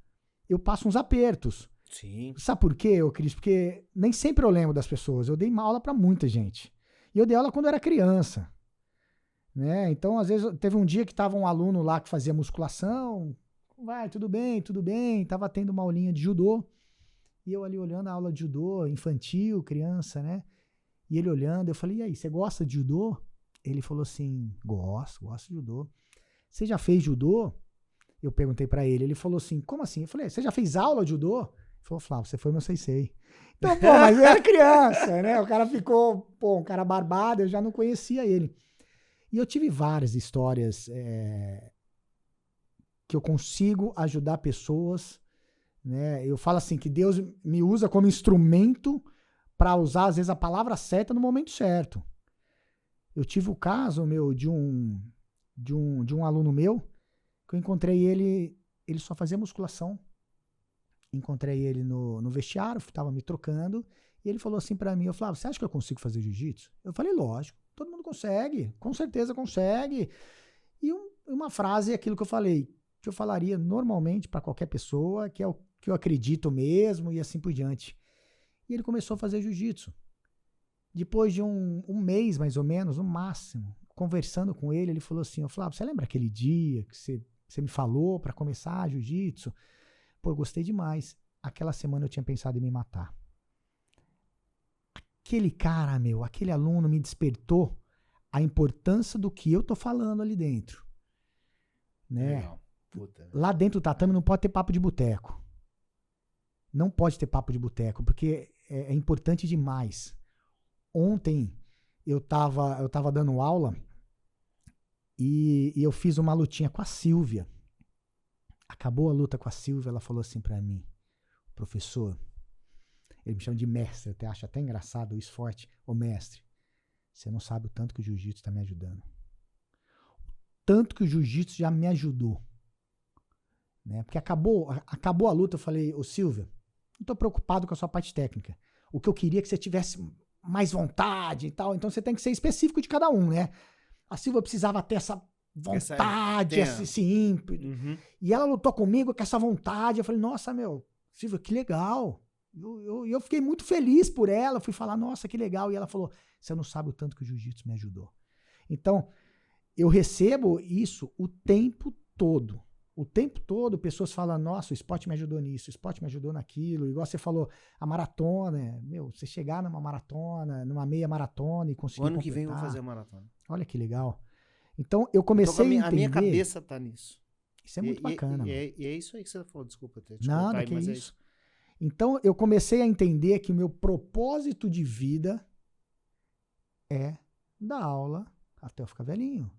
Eu passo uns apertos. Sim. Sabe por quê, ô Cris? Porque nem sempre eu lembro das pessoas. Eu dei uma aula para muita gente. E eu dei aula quando eu era criança. Né? Então, às vezes, teve um dia que tava um aluno lá que fazia musculação. Vai, tudo bem, tudo bem. Tava tendo uma aulinha de judô. E eu ali olhando a aula de judô, infantil, criança, né? E ele olhando, eu falei, e aí, você gosta de judô? Ele falou assim, gosto de judô. Você já fez judô? Eu perguntei pra ele, ele falou assim, como assim? Eu falei, você já fez aula de judô? Ele falou, Flávio, você foi meu sensei. Então, pô, mas eu era criança, né? O cara ficou, pô, um cara barbado, eu já não conhecia ele. E eu tive várias histórias que eu consigo ajudar pessoas, né? Eu falo assim, que Deus me usa como instrumento para usar, às vezes, a palavra certa no momento certo. Eu tive o caso, meu, de um aluno meu, que eu encontrei ele só fazia musculação. Encontrei ele no vestiário, estava me trocando, e ele falou assim para mim, eu falava, você acha que eu consigo fazer jiu-jitsu? Eu falei, lógico, todo mundo consegue, com certeza consegue. E uma frase é aquilo que eu falei, que eu falaria normalmente para qualquer pessoa, que é o que eu acredito mesmo, e assim por diante. E ele começou a fazer jiu-jitsu. Depois de um mês, mais ou menos, no máximo, conversando com ele, ele falou assim, Flávio, você lembra aquele dia que você me falou para começar jiu-jitsu? Pô, eu gostei demais. Aquela semana eu tinha pensado em me matar. Aquele cara, meu, aquele aluno me despertou a importância do que eu tô falando ali dentro. Né? Legal. Puta. Lá dentro do tatame não pode ter papo de boteco. Não pode ter papo de boteco, porque é importante demais. Ontem eu tava dando aula e eu fiz uma lutinha com a Silvia. Acabou a luta com a Silvia, ela falou assim pra mim, professor, ele me chama de mestre, eu acho até engraçado isso forte. Ô mestre, você não sabe o tanto que o jiu-jitsu tá me ajudando. Tanto que o jiu-jitsu já me ajudou. Né? Porque acabou a luta, eu falei, ô Silvia, não tô preocupado com a sua parte técnica. O que eu queria é que você tivesse mais vontade e tal, então você tem que ser específico de cada um, né? A Silvia precisava ter essa vontade, esse ímpeto. Uhum. E ela lutou comigo com essa vontade. Eu falei, nossa, meu, Silvia, que legal. Eu fiquei muito feliz por ela. Fui falar, nossa, que legal. E ela falou, você não sabe o tanto que o jiu-jitsu me ajudou. Então, eu recebo isso o tempo todo. O tempo todo, pessoas falam, nossa, o esporte me ajudou nisso, o esporte me ajudou naquilo. Igual você falou, a maratona, meu, você chegar numa maratona, numa meia maratona e conseguir O ano que completar. vem eu vou fazer a maratona. Olha que legal. Então, eu comecei a entender... A minha cabeça tá nisso. Isso é muito bacana. E é isso aí que você falou, desculpa ter te Nada, cortar aí, que mas isso. é isso. Então, eu comecei a entender que o meu propósito de vida é dar aula até eu ficar velhinho.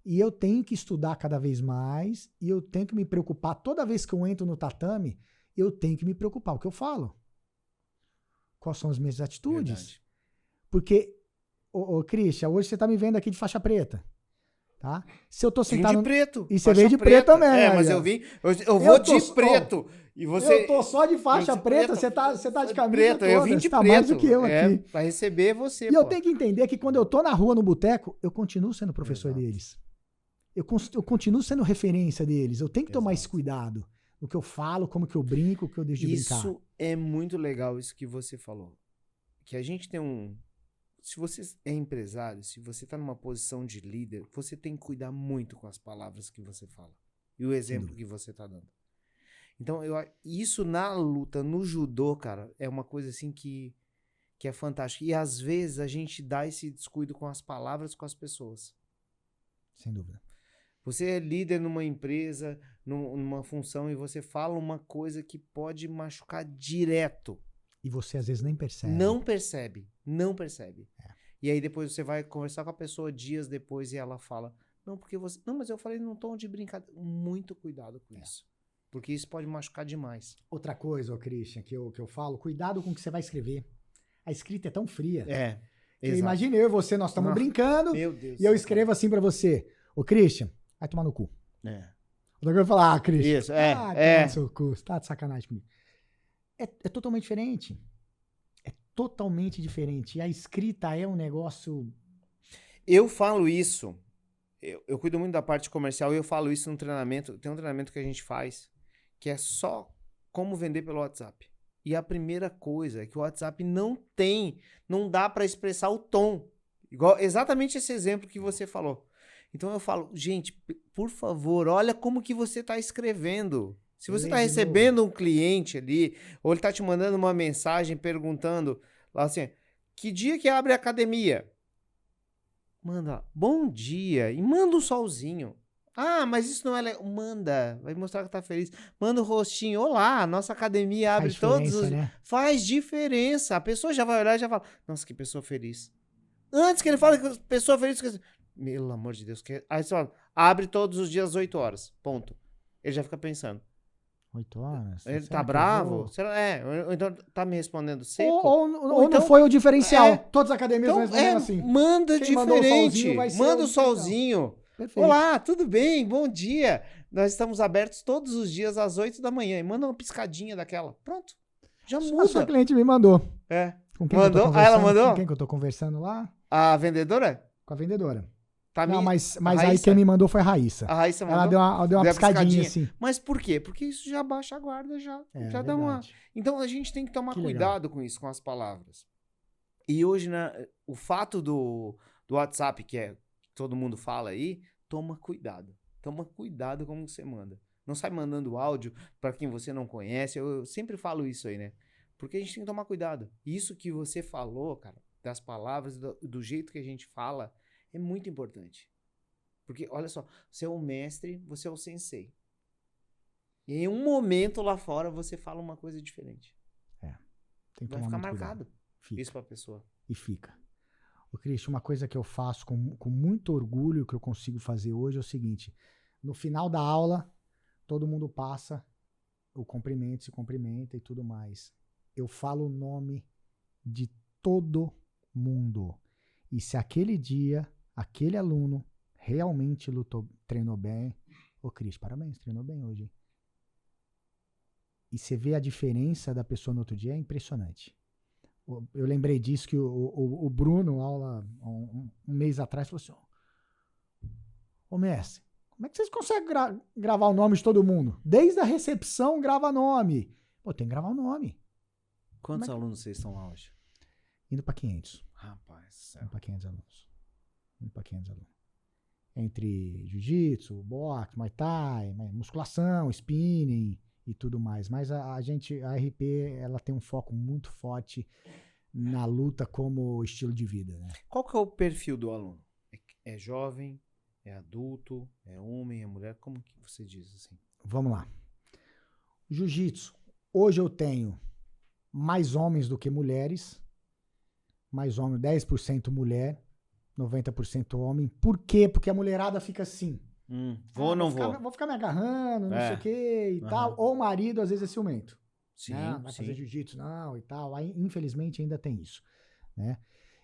E eu tenho que estudar cada vez mais, e eu tenho que me preocupar. Toda vez que eu entro no tatame, eu tenho que me preocupar. O que eu falo? Quais são as minhas atitudes? Verdade. Porque, ô Christian, hoje você tá me vendo aqui de faixa preta. Tá? Se eu tô sentado... de preto. E você veio de preto também. Mas aí, eu vim... Eu vou de preto. E você... Eu tô só de faixa preta, você tá de camisa preto. toda. Eu vim de você tá preto. mais do que eu aqui. Pra receber você, E eu tenho que entender que quando eu tô na rua, no boteco, eu continuo sendo professor Exato. deles. Eu continuo sendo referência deles. Eu tenho que tomar esse Exato. cuidado. No que eu falo, como que eu brinco, o que eu deixo de brincar. Isso é muito legal, isso que você falou. Que a gente tem um... Se você é empresário, se você está numa posição de líder, você tem que cuidar muito com as palavras que você fala. E o exemplo que você está dando. Então, isso na luta, no judô, cara, é uma coisa assim que é fantástica. E às vezes a gente dá esse descuido com as palavras, com as pessoas. Sem dúvida. Você é líder numa empresa, numa função, e você fala uma coisa que pode machucar direto. E você às vezes nem percebe. Não percebe. É. E aí depois você vai conversar com a pessoa dias depois e ela fala, não, porque você... Não, mas eu falei num tom de brincadeira. Muito cuidado com isso. Porque isso pode machucar demais. Outra coisa, Christian, que eu falo, cuidado com o que você vai escrever. A escrita é tão fria. Exato. Imagina eu e você, nós estamos brincando, Meu Deus. e eu escrevo assim pra você, ô Christian, vai tomar no cu. O Dogão vai falar, Christian, Isso, toma no seu cu, você tá de sacanagem comigo. É totalmente diferente. É totalmente diferente. E a escrita é um negócio... Eu falo isso, eu cuido muito da parte comercial e eu falo isso no treinamento. Tem um treinamento que a gente faz que é só como vender pelo WhatsApp. E a primeira coisa é que o WhatsApp não dá para expressar o tom. Igual, exatamente esse exemplo que você falou. Então eu falo, gente, por favor, olha como que você está escrevendo. Se você está recebendo um cliente ali, ou ele está te mandando uma mensagem perguntando lá assim, que dia que abre a academia? Manda, bom dia, e manda um solzinho. Ah, mas isso não é legal. Manda, vai mostrar que tá feliz. Manda o rostinho. Olá, nossa academia abre todos os... né? Faz diferença. A pessoa já vai olhar e já fala, nossa, que pessoa feliz. Antes que ele fale que pessoa feliz... Pelo amor de Deus. Aí você fala, abre todos os dias às 8 horas. Ponto. Ele já fica pensando. 8 horas? Ele tá bravo? Será? Ou então tá me respondendo seco? Ou então, não foi o diferencial. Todas as academias vão respondendo assim. Manda Quem diferente. Manda o solzinho. solzinho. Perfeito. Olá, tudo bem? Bom dia. Nós estamos abertos todos os dias às 8 da manhã. E manda uma piscadinha daquela. Pronto. Já muda. A sua cliente me mandou. Com quem mandou? Ela mandou? Com quem que eu tô conversando lá? A vendedora? Com a vendedora. Tá não, mas aí quem me mandou foi a Raíssa. A Raíssa mandou? Ela deu uma piscadinha assim. Mas por quê? Porque isso já baixa a guarda, já dá uma... Então a gente tem que tomar cuidado com isso, com as palavras. E hoje, né, o fato do WhatsApp, que todo mundo fala aí, toma cuidado. Toma cuidado como você manda. Não sai mandando áudio para quem você não conhece. Eu sempre falo isso aí, né? Porque a gente tem que tomar cuidado. Isso que você falou, cara, das palavras, do jeito que a gente fala, é muito importante. Porque, olha só, você é o mestre, você é o sensei. E em um momento lá fora você fala uma coisa diferente. Tem que vai ficar marcado isso pra pessoa. E fica. Ô, Cristian, uma coisa que eu faço com muito orgulho, que eu consigo fazer hoje, é o seguinte. No final da aula, todo mundo passa o cumprimento, se cumprimenta e tudo mais. Eu falo o nome de todo mundo. E se aquele dia, aquele aluno realmente treinou bem, ô Cris, parabéns, treinou bem hoje. E você vê a diferença da pessoa no outro dia, é impressionante. Eu lembrei disso que o Bruno, aula um mês atrás, falou assim, ô mestre, como é que vocês conseguem gravar o nome de todo mundo? Desde a recepção grava nome. Pô, tem que gravar o nome. Quantos alunos vocês estão lá hoje? Indo para 500. Rapaz, céu. Indo para 500 alunos. Indo para 500 alunos. Entre jiu-jitsu, boxe, muay thai, musculação, spinning e tudo mais. Mas a RP, ela tem um foco muito forte na luta como estilo de vida, né? Qual que é o perfil do aluno? É jovem? É adulto? É homem? É mulher? Como que você diz assim? Vamos lá. Jiu-jitsu. Hoje eu tenho mais homens do que mulheres. Mais homem, 10% mulher, 90% homem. Por quê? Porque a mulherada fica assim. Vou ou não vou? Vou ficar me agarrando, não sei o quê e tal. Ou o marido, às vezes, é ciumento. Sim, não vai fazer jiu-jitsu, não, e tal. Aí, infelizmente, ainda tem isso, né?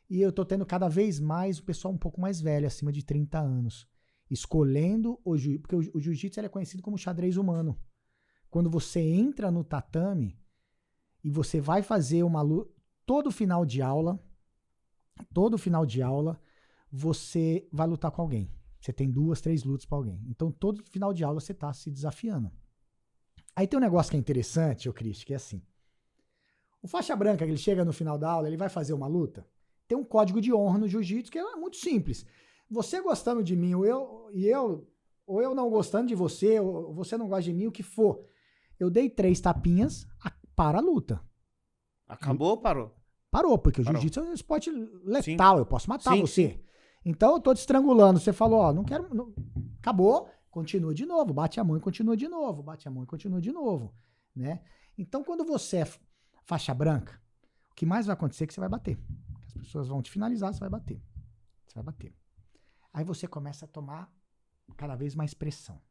E eu tô tendo cada vez mais o pessoal um pouco mais velho, acima de 30 anos, escolhendo o jiu-jitsu, porque o jiu-jitsu é conhecido como xadrez humano. Quando você entra no tatame e você vai fazer uma luta, todo final de aula, você vai lutar com alguém. Você tem 2, 3 lutas para alguém. Então, todo final de aula você tá se desafiando. Aí tem um negócio que é interessante, ô Cristian, que é assim. O faixa branca, que ele chega no final da aula, ele vai fazer uma luta, tem um código de honra no jiu-jitsu que é muito simples. Você gostando de mim, ou eu não gostando de você, ou você não gosta de mim, o que for. Eu dei 3 tapinhas, para a luta. Acabou ou parou? Parou, porque o jiu-jitsu é um esporte letal, eu posso matar você. Então eu tô te estrangulando, você falou, ó, não quero, não, acabou, continua de novo, bate a mão e continua de novo, bate a mão e continua de novo, né? Então quando você é faixa branca, o que mais vai acontecer é que você vai bater. As pessoas vão te finalizar, você vai bater. Você vai bater. Aí você começa a tomar cada vez mais pressão.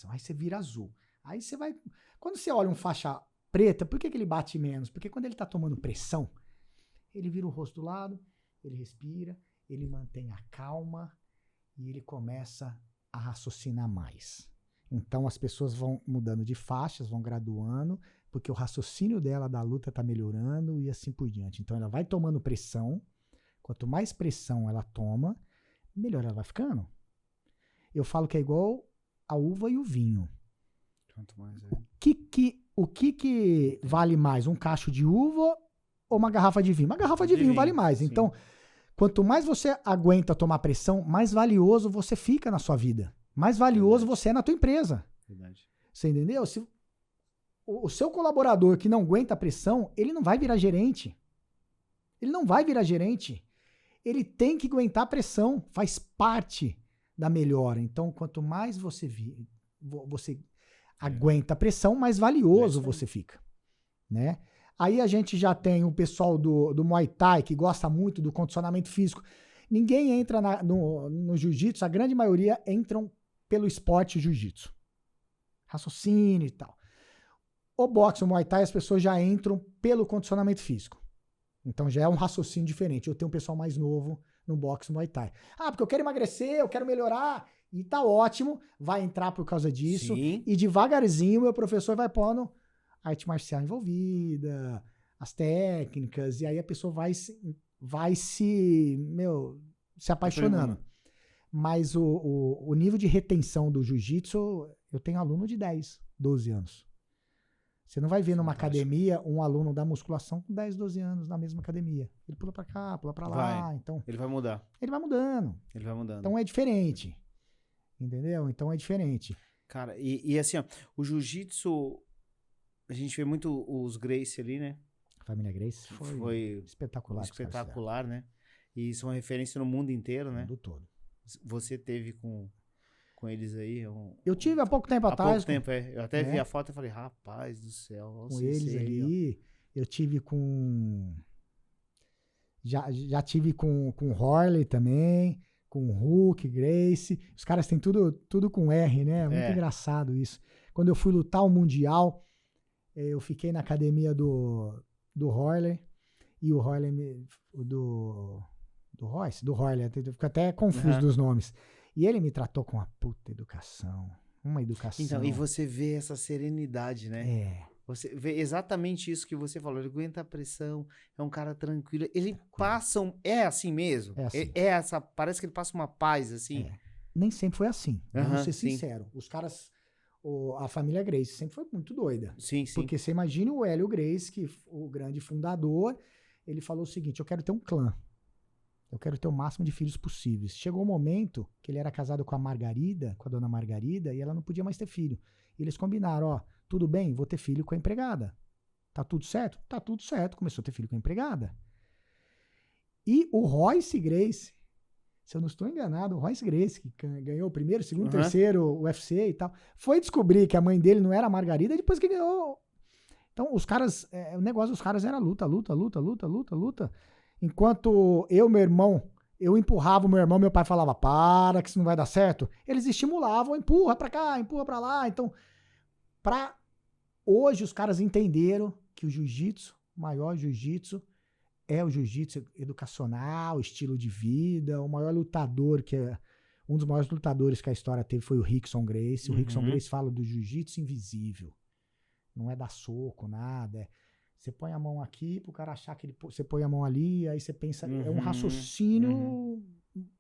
Aí você vira azul. Aí você vai... Quando você olha um faixa preta, por que ele bate menos? Porque quando ele tá tomando pressão, ele vira o rosto do lado, ele respira, ele mantém a calma e ele começa a raciocinar mais. Então as pessoas vão mudando de faixas, vão graduando, porque o raciocínio dela da luta está melhorando e assim por diante. Então ela vai tomando pressão, quanto mais pressão ela toma, melhor ela vai ficando. Eu falo que é igual a uva e o vinho. Quanto mais O que o que vale mais, um cacho de uva ou uma garrafa de vinho? Uma garrafa de vinho vale mais. Sim. Então, quanto mais você aguenta tomar pressão, mais valioso você fica na sua vida. Mais valioso você é na tua empresa. Verdade. Você entendeu? Se o seu colaborador que não aguenta a pressão, ele não vai virar gerente. Ele não vai virar gerente. Ele tem que aguentar a pressão. Faz parte da melhora. Então, quanto mais você aguenta a pressão, mais valioso você fica. Né? Aí a gente já tem o pessoal do Muay Thai, que gosta muito do condicionamento físico. Ninguém entra no jiu-jitsu, a grande maioria entram pelo esporte jiu-jitsu. Raciocínio e tal. O boxe, o Muay Thai, as pessoas já entram pelo condicionamento físico. Então já é um raciocínio diferente. Eu tenho um pessoal mais novo no boxe, no Muay Thai. Ah, porque eu quero emagrecer, eu quero melhorar. E tá ótimo, vai entrar por causa disso. Sim. E devagarzinho meu professor vai pondo arte marcial envolvida, as técnicas, e aí a pessoa vai se apaixonando. Mas o nível de retenção do jiu-jitsu, eu tenho aluno de 10, 12 anos. Você não vai ver numa academia um aluno da musculação com 10, 12 anos na mesma academia. Ele pula pra cá, pula pra lá. Então, ele vai mudar. Ele vai mudando. Ele vai mudando. Então é diferente. Entendeu? Então é diferente. Cara, e assim, ó, o jiu-jitsu, a gente vê muito os Gracie ali, né? A família Gracie foi espetacular. Espetacular, né? E isso é uma referência no mundo inteiro, né? No mundo todo. Você teve com eles aí? Eu tive há pouco tempo atrás. Há pouco tempo, é. Eu até vi a foto e falei, rapaz do céu. Com eles ali, eu tive com... Já tive com Horley também, com Hulk, Gracie. Os caras têm tudo com R, né? É muito engraçado isso. Quando eu fui lutar o Mundial, eu fiquei na academia do Horley. E o Horley, do Royce, do Horley, eu fico até confuso dos nomes. E ele me tratou com uma puta educação. Uma educação. Então, e você vê essa serenidade, né? Você vê exatamente isso que você falou. Ele aguenta a pressão, é um cara tranquilo. Ele passa. É assim mesmo? É assim. Parece que ele passa uma paz, assim. Nem sempre foi assim. Vamos ser sinceros. Os caras. A família Gracie sempre foi muito doida. Sim, sim. Porque você imagina o Hélio Gracie, que o grande fundador, ele falou o seguinte: eu quero ter um clã. Eu quero ter o máximo de filhos possíveis. Chegou um momento que ele era casado com a Margarida, com a dona Margarida, e ela não podia mais ter filho. E eles combinaram, tudo bem, vou ter filho com a empregada. Tá tudo certo? Tá tudo certo. Começou a ter filho com a empregada. E o Royce Gracie, se eu não estou enganado, o Royce Gracie, que ganhou o primeiro, segundo, terceiro UFC e tal, foi descobrir que a mãe dele não era a Margarida depois que ganhou. Então, os caras, o negócio dos caras era luta. Enquanto eu empurrava o meu irmão, meu pai falava, para que isso não vai dar certo. Eles estimulavam, empurra pra cá, empurra pra lá. Então, hoje os caras entenderam que o jiu-jitsu, o maior jiu-jitsu, é o jiu-jitsu educacional, estilo de vida. O maior lutador, um dos maiores lutadores que a história teve foi o Rickson Gracie. O Rickson Gracie fala do jiu-jitsu invisível. Não é dar soco, nada, você põe a mão aqui pro cara achar que você põe a mão ali, aí você pensa... É um raciocínio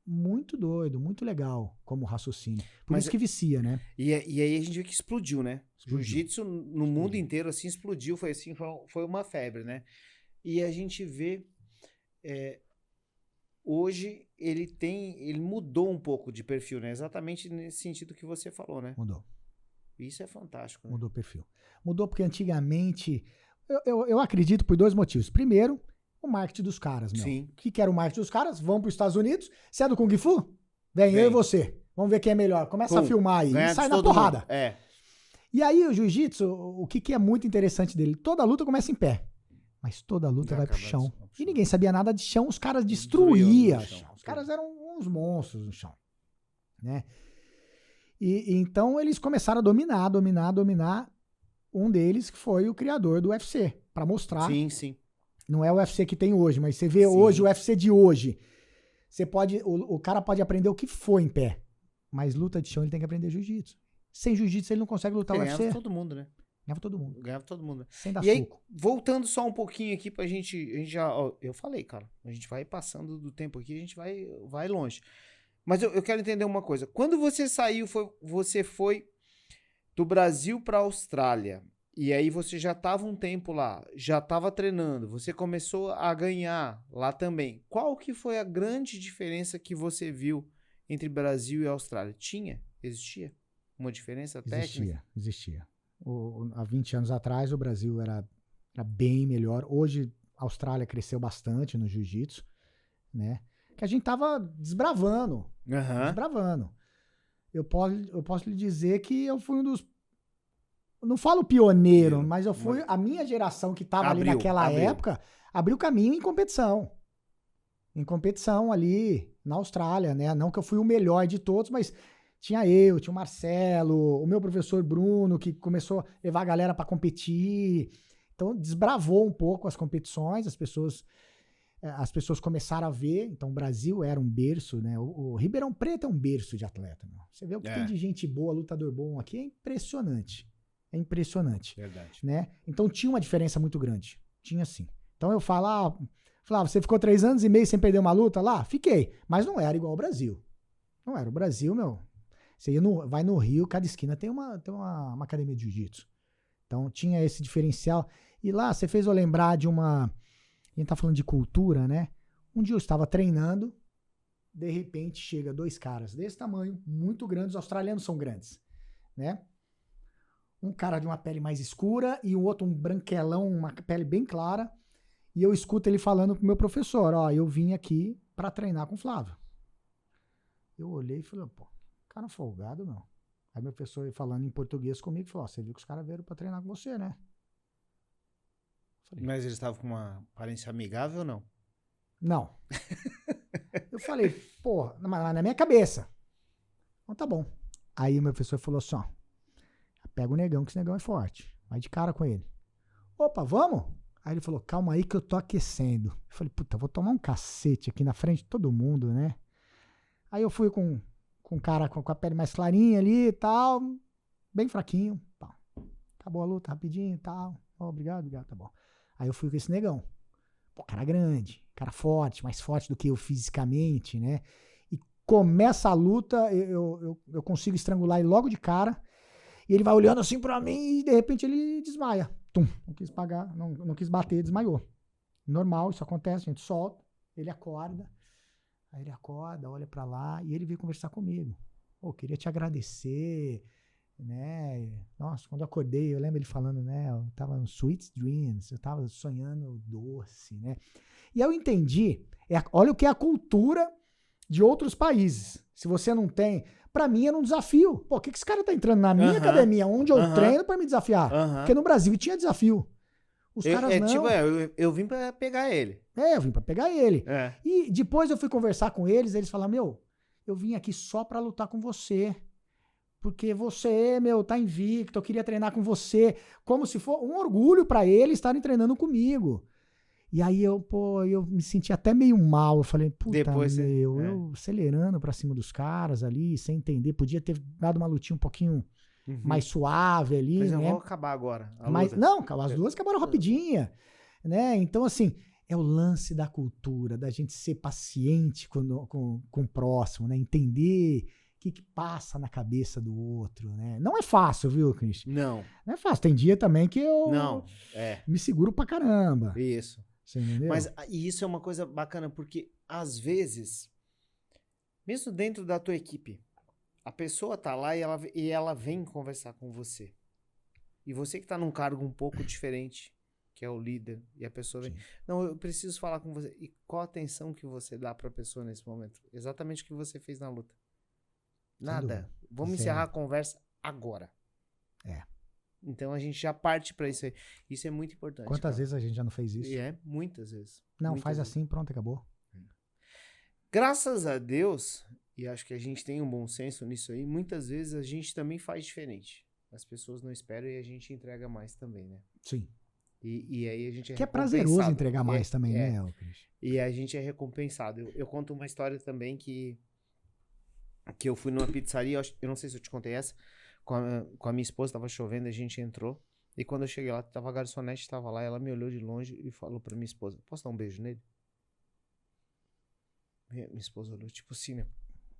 muito doido, muito legal como raciocínio. Por isso que vicia, né? E aí a gente vê que explodiu, né? Jiu-jitsu no mundo inteiro, assim, explodiu. Foi uma febre, né? E a gente vê... hoje ele mudou um pouco de perfil, né? Exatamente nesse sentido que você falou, né? Mudou. Isso é fantástico, né? Mudou o perfil. Mudou porque antigamente... Eu acredito por 2 motivos. Primeiro, o marketing dos caras, meu. Sim. O que era o marketing dos caras? Vão para os Estados Unidos. Você é do Kung Fu? Vem, eu e você. Vamos ver quem é melhor. Começa a filmar aí. E sai na porrada. Mundo. E aí o jiu-jitsu, o que é muito interessante dele? Toda luta começa em pé. Mas toda luta vai pro chão. E ninguém sabia nada de chão. Os caras destruíam o chão. Os caras eram uns monstros no chão. Né? E então eles começaram a dominar. Um deles que foi o criador do UFC, para mostrar. Sim. Não é o UFC que tem hoje, mas você vê hoje o UFC de hoje. Você pode, o cara pode aprender o que for em pé, mas luta de chão ele tem que aprender jiu-jitsu. Sem jiu-jitsu ele não consegue lutar o UFC. Ganhava todo mundo, né? Ganhava todo mundo. Sem dar soco. Aí, voltando só um pouquinho aqui pra gente já... eu falei, cara, a gente vai passando do tempo aqui, a gente vai longe. Mas eu quero entender uma coisa. Quando você saiu, você foi do Brasil para a Austrália. E aí você já estava um tempo lá, já estava treinando, você começou a ganhar lá também. Qual que foi a grande diferença que você viu entre Brasil e Austrália? Existia uma diferença técnica? Existia. Há 20 anos atrás o Brasil era bem melhor. Hoje a Austrália cresceu bastante no jiu-jitsu, né? Que a gente tava desbravando. Eu posso lhe dizer que eu fui um dos, não falo pioneiro, mas eu fui, a minha geração que tava ali naquela época, abriu caminho em competição. Em competição ali na Austrália, né? Não que eu fui o melhor de todos, mas tinha o Marcelo, o meu professor Bruno, que começou a levar a galera para competir. Então desbravou um pouco as competições, as pessoas começaram a ver. Então o Brasil era um berço, né? O Ribeirão Preto é um berço de atleta, meu. Você vê o que tem de gente boa, lutador bom aqui, é impressionante. É impressionante. Verdade. Né? Então tinha uma diferença muito grande. Tinha sim. Então eu falava, você ficou 3 anos e meio sem perder uma luta lá? Fiquei. Mas não era igual ao Brasil. Não era o Brasil, meu. Você vai no Rio, cada esquina tem uma academia de jiu-jitsu. Então tinha esse diferencial. E lá você fez eu lembrar de uma... A gente tá falando de cultura, né? Um dia eu estava treinando, de repente chega 2 caras desse tamanho, muito grandes, os australianos são grandes, né? Um cara de uma pele mais escura e o outro um branquelão, uma pele bem clara. E eu escuto ele falando pro meu professor, eu vim aqui pra treinar com o Flávio. Eu olhei e falei, pô, cara folgado, não. Aí meu professor falando em português comigo, falou, você viu que os caras vieram pra treinar com você, né? Falei, mas eles estavam com uma aparência amigável ou não? Não. Eu falei, porra, mas na minha cabeça. Então tá bom. Aí o meu professor falou assim, pega o negão, que esse negão é forte. Vai de cara com ele. Opa, vamos? Aí ele falou, calma aí que eu tô aquecendo. Eu falei, puta, vou tomar um cacete aqui na frente de todo mundo, né? Aí eu fui com um cara com a pele mais clarinha ali e tal, bem fraquinho. Pá. Acabou a luta rapidinho e tal. Obrigado, tá bom. Aí eu fui com esse negão. Pô, cara grande, cara forte, mais forte do que eu fisicamente, né? E começa a luta, eu consigo estrangular ele logo de cara. E ele vai olhando assim pra mim e de repente ele desmaia. Tum, não quis pagar, não quis bater, desmaiou. Normal, isso acontece, a gente solta, ele acorda. Aí ele acorda, olha pra lá e ele veio conversar comigo. Pô, queria te agradecer, né? Nossa, quando eu acordei, eu lembro ele falando, né? Eu tava no Sweet Dreams, eu tava sonhando doce, né? E eu entendi, olha o que é a cultura de outros países. Se você não tem... Pra mim era um desafio. Pô, o que esse cara tá entrando na minha academia, onde eu treino, pra me desafiar? Porque no Brasil tinha desafio. Os caras não. Tipo, eu vim pra pegar ele. Eu vim pra pegar ele. E depois eu fui conversar com eles falaram, eu vim aqui só pra lutar com você. Porque você, tá invicto, eu queria treinar com você. Como se for um orgulho pra eles estarem treinando comigo. E aí eu me senti até meio mal. Eu falei, puta, depois, eu acelerando pra cima dos caras ali, sem entender. Podia ter dado uma lutinha um pouquinho mais suave ali, mas né? eu vou acabar agora. Mas não, as duas acabaram rapidinha, né? Então, assim, é o lance da cultura, da gente ser paciente com o próximo, né? Entender o que passa na cabeça do outro, né? Não é fácil, viu, Cristian? Não. Não é fácil. Tem dia também que eu me seguro pra caramba. Isso. Você entendeu? Mas e isso é uma coisa bacana, porque às vezes, mesmo dentro da tua equipe, a pessoa tá lá e ela vem conversar com você. E você que tá num cargo um pouco diferente, que é o líder, e a pessoa vem, não, eu preciso falar com você. E qual a atenção que você dá pra pessoa nesse momento? Exatamente o que você fez na luta. Nada. Vamos encerrar a conversa agora. Então a gente já parte pra isso aí. Isso é muito importante. Quantas vezes a gente já não fez isso? Muitas vezes. Não, faz assim, pronto, acabou. Graças a Deus, e acho que a gente tem um bom senso nisso aí, muitas vezes a gente também faz diferente. As pessoas não esperam e a gente entrega mais também, né? Sim. E aí a gente é que é prazeroso entregar mais também, né, Cris? E a gente é recompensado. Eu conto uma história também que eu fui numa pizzaria, eu não sei se eu te contei essa, com a minha esposa, tava chovendo, a gente entrou, e quando eu cheguei lá, tava a garçonete, tava lá, ela me olhou de longe e falou pra minha esposa, posso dar um beijo nele? Minha esposa olhou, tipo assim, né?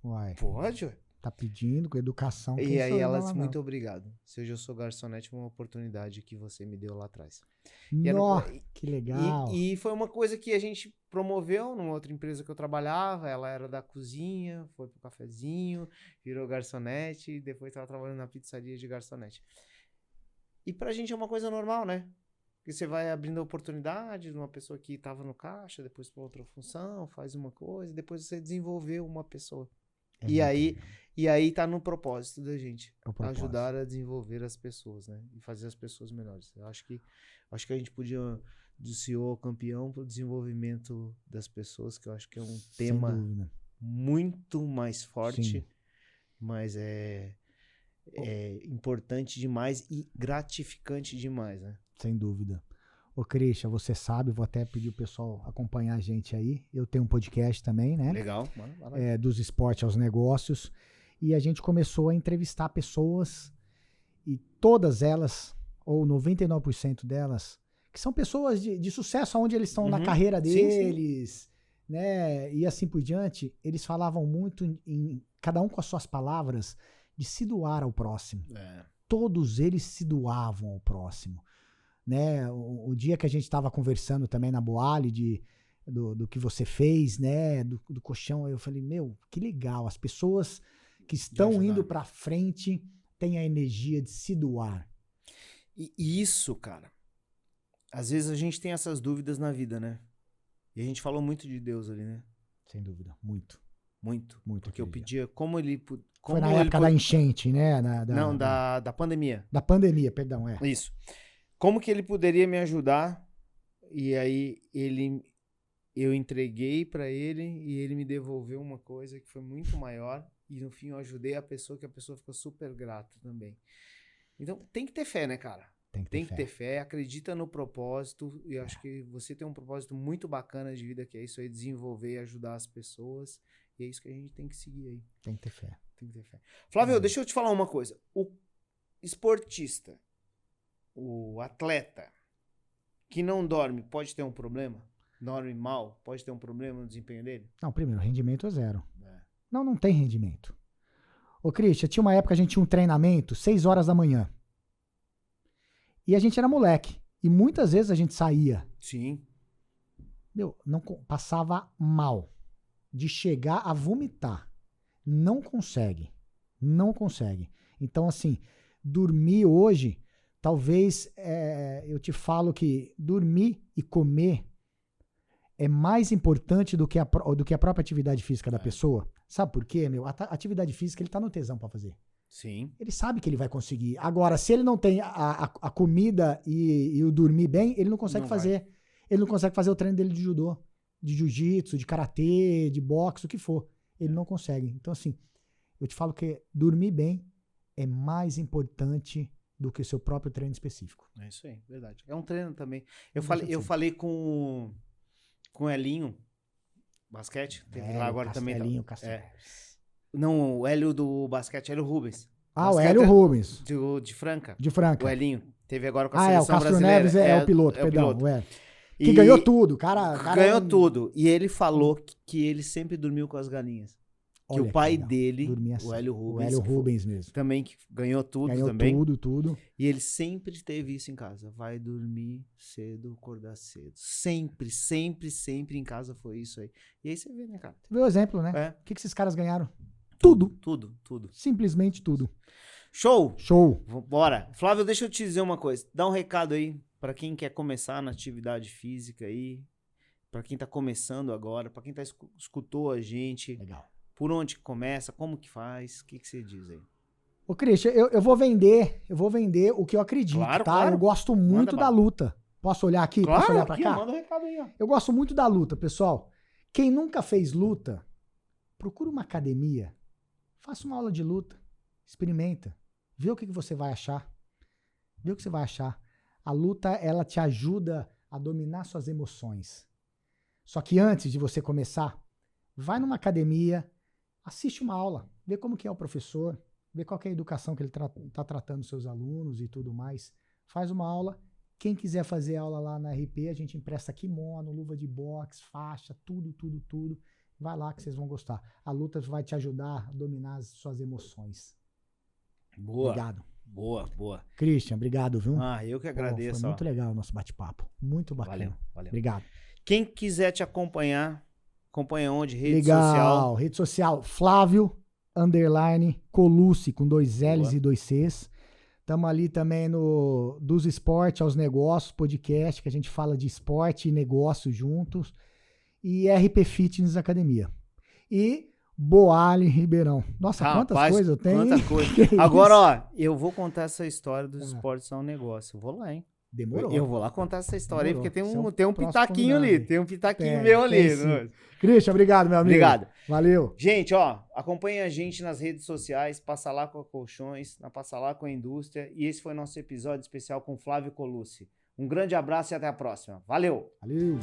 Uai. Pode, ué. Tá pedindo, com educação. E quem aí sou eu ela lá, disse, não? muito obrigado. Se hoje eu sou garçonete, foi uma oportunidade que você me deu lá atrás. E era- Nó, que legal. E foi uma coisa que a gente promoveu numa outra empresa que eu trabalhava. Ela era da cozinha, foi pro cafezinho, virou garçonete e depois estava trabalhando na pizzaria de garçonete. E pra gente é uma coisa normal, né? Porque você vai abrindo a oportunidade de uma pessoa que estava no caixa, depois para outra função, faz uma coisa, depois você desenvolveu uma pessoa. É E muito aí, legal. e aí tá no propósito da gente. É o propósito. Ajudar a desenvolver as pessoas, né? E fazer as pessoas melhores. Eu acho que a gente podia do CEO campeão para o desenvolvimento das pessoas, que eu acho que é um Sem tema dúvida. muito mais forte, Sim. mas é importante demais e gratificante demais, né? Sem dúvida. Ô, Christian, você sabe, vou até pedir o pessoal acompanhar a gente aí. Eu tenho um podcast também, né? Legal, mano. Vai lá. Dos esportes aos negócios. E a gente começou a entrevistar pessoas e todas elas, ou 99% delas, que são pessoas de sucesso, onde eles estão na Uhum. carreira Sim, sim. deles, né? E assim por diante, eles falavam muito cada um com as suas palavras, de se doar ao próximo. Todos eles se doavam ao próximo. Né? O dia que a gente estava conversando também na Boali do que você fez, né? Do colchão, eu falei, meu, que legal. As pessoas que estão ajudar. indo para frente têm a energia de se doar. E isso, cara, às vezes a gente tem essas dúvidas na vida, né? E a gente falou muito de Deus ali, né? Sem dúvida, muito. Muito. Muito Porque eu aquele pedia como ele... Foi na época da enchente, né? Não, da pandemia. Da pandemia, perdão, Isso. Como que ele poderia me ajudar? E aí eu entreguei pra ele e ele me devolveu uma coisa que foi muito maior. E no fim eu ajudei a pessoa, que a pessoa ficou super grata também. Então tem que ter fé, né, cara? Tem que ter fé, acredita no propósito. E eu acho que você tem um propósito muito bacana de vida, que é isso aí, desenvolver e ajudar as pessoas. E é isso que a gente tem que seguir aí. Tem que ter fé. Tem que ter fé. Flávio, deixa eu te falar uma coisa. O esportista, o atleta que não dorme, pode ter um problema? Dorme mal, pode ter um problema no desempenho dele? Não, primeiro, rendimento é zero. Não tem rendimento. Ô, Christian, tinha uma época que a gente tinha um treinamento 6 horas da manhã. E a gente era moleque. E muitas vezes a gente saía. Sim. Meu, não passava mal. De chegar a vomitar. Não consegue. Não consegue. Então, assim, dormir hoje, talvez eu te falo que dormir e comer é mais importante do que a própria atividade física da pessoa. Sabe por quê, meu? A atividade física, ele tá no tesão pra fazer. Sim. Ele sabe que ele vai conseguir. Agora, se ele não tem a comida e o dormir bem, ele não consegue fazer. Ele não consegue fazer o treino dele de judô, de jiu-jitsu, de karatê, de boxe, o que for. Ele não consegue. Então, assim, eu te falo que dormir bem é mais importante do que o seu próprio treino específico. É isso aí, verdade. É um treino também. Eu falei com o Elinho, basquete, teve lá agora também. Elinho, Não, o Hélio do basquete, Hélio Rubens. O Hélio Rubens. De Franca. De Franca. O Elinho. Teve agora com a seleção o Castro brasileira. Neves é o piloto, perdão. Que E ganhou tudo. Cara ganhou tudo. E ele falou que ele sempre dormiu com as galinhas. Que o pai dele, assim. o Hélio Rubens. O Hélio Rubens mesmo. Também que ganhou tudo ganhou também. Tudo. E ele sempre teve isso em casa. Vai dormir cedo, acordar cedo. Sempre em casa foi isso aí. E aí você vê, né, cara? Você vê o exemplo, né? É. O que esses caras ganharam? Tudo. Simplesmente tudo. Show! Bora. Flávio, deixa eu te dizer uma coisa. Dá um recado aí pra quem quer começar na atividade física aí. Pra quem tá começando agora. Pra quem escutou a gente. Legal. Por onde que começa? Como que faz? O que você diz aí? Ô, Christian, eu vou vender o que eu acredito, Claro, tá? claro. Eu gosto muito da luta. Posso olhar aqui? Claro, Posso olhar pra aqui, cá? manda um recado aí, ó. Eu gosto muito da luta, pessoal. Quem nunca fez luta, procura uma academia, faça uma aula de luta, experimenta, vê o que você vai achar. Vê o que você vai achar. A luta, ela te ajuda a dominar suas emoções. Só que antes de você começar, vai numa academia, assiste uma aula, vê como que é o professor, vê qual que é a educação que ele tá tratando seus alunos e tudo mais. Faz uma aula. Quem quiser fazer aula lá na RP, a gente empresta kimono, luva de boxe, faixa, tudo. vai lá que vocês vão gostar. A luta vai te ajudar a dominar as suas emoções. Boa. Obrigado. Boa. Christian, obrigado, viu? Eu que agradeço. Foi muito legal o nosso bate-papo. Muito bacana. Valeu. Obrigado. Quem quiser te acompanhar, acompanha onde? Rede legal. social? Rede social, Flávio, Colucci, com 2 L's e 2 C's. Estamos ali também no Dos Esportes aos Negócios, podcast, que a gente fala de esporte e negócio juntos. E RP Fitness Academia. E Boali Ribeirão. Nossa, quantas coisas eu tenho. Quanta coisa. Agora, ó, eu vou contar essa história dos esportes são um negócio. Eu vou lá, hein? Demorou. Eu vou lá contar essa história aí, porque tem um próximo pitaquinho ali. convidado. Tem um pitaquinho meu ali. Christian, obrigado, meu amigo. Obrigado. Valeu. Gente, ó, acompanha a gente nas redes sociais, Passa Lá com a Colchões, Passa Lá com a Indústria. E esse foi nosso episódio especial com Flávio Colucci. Um grande abraço e até a próxima. Valeu! Valeu!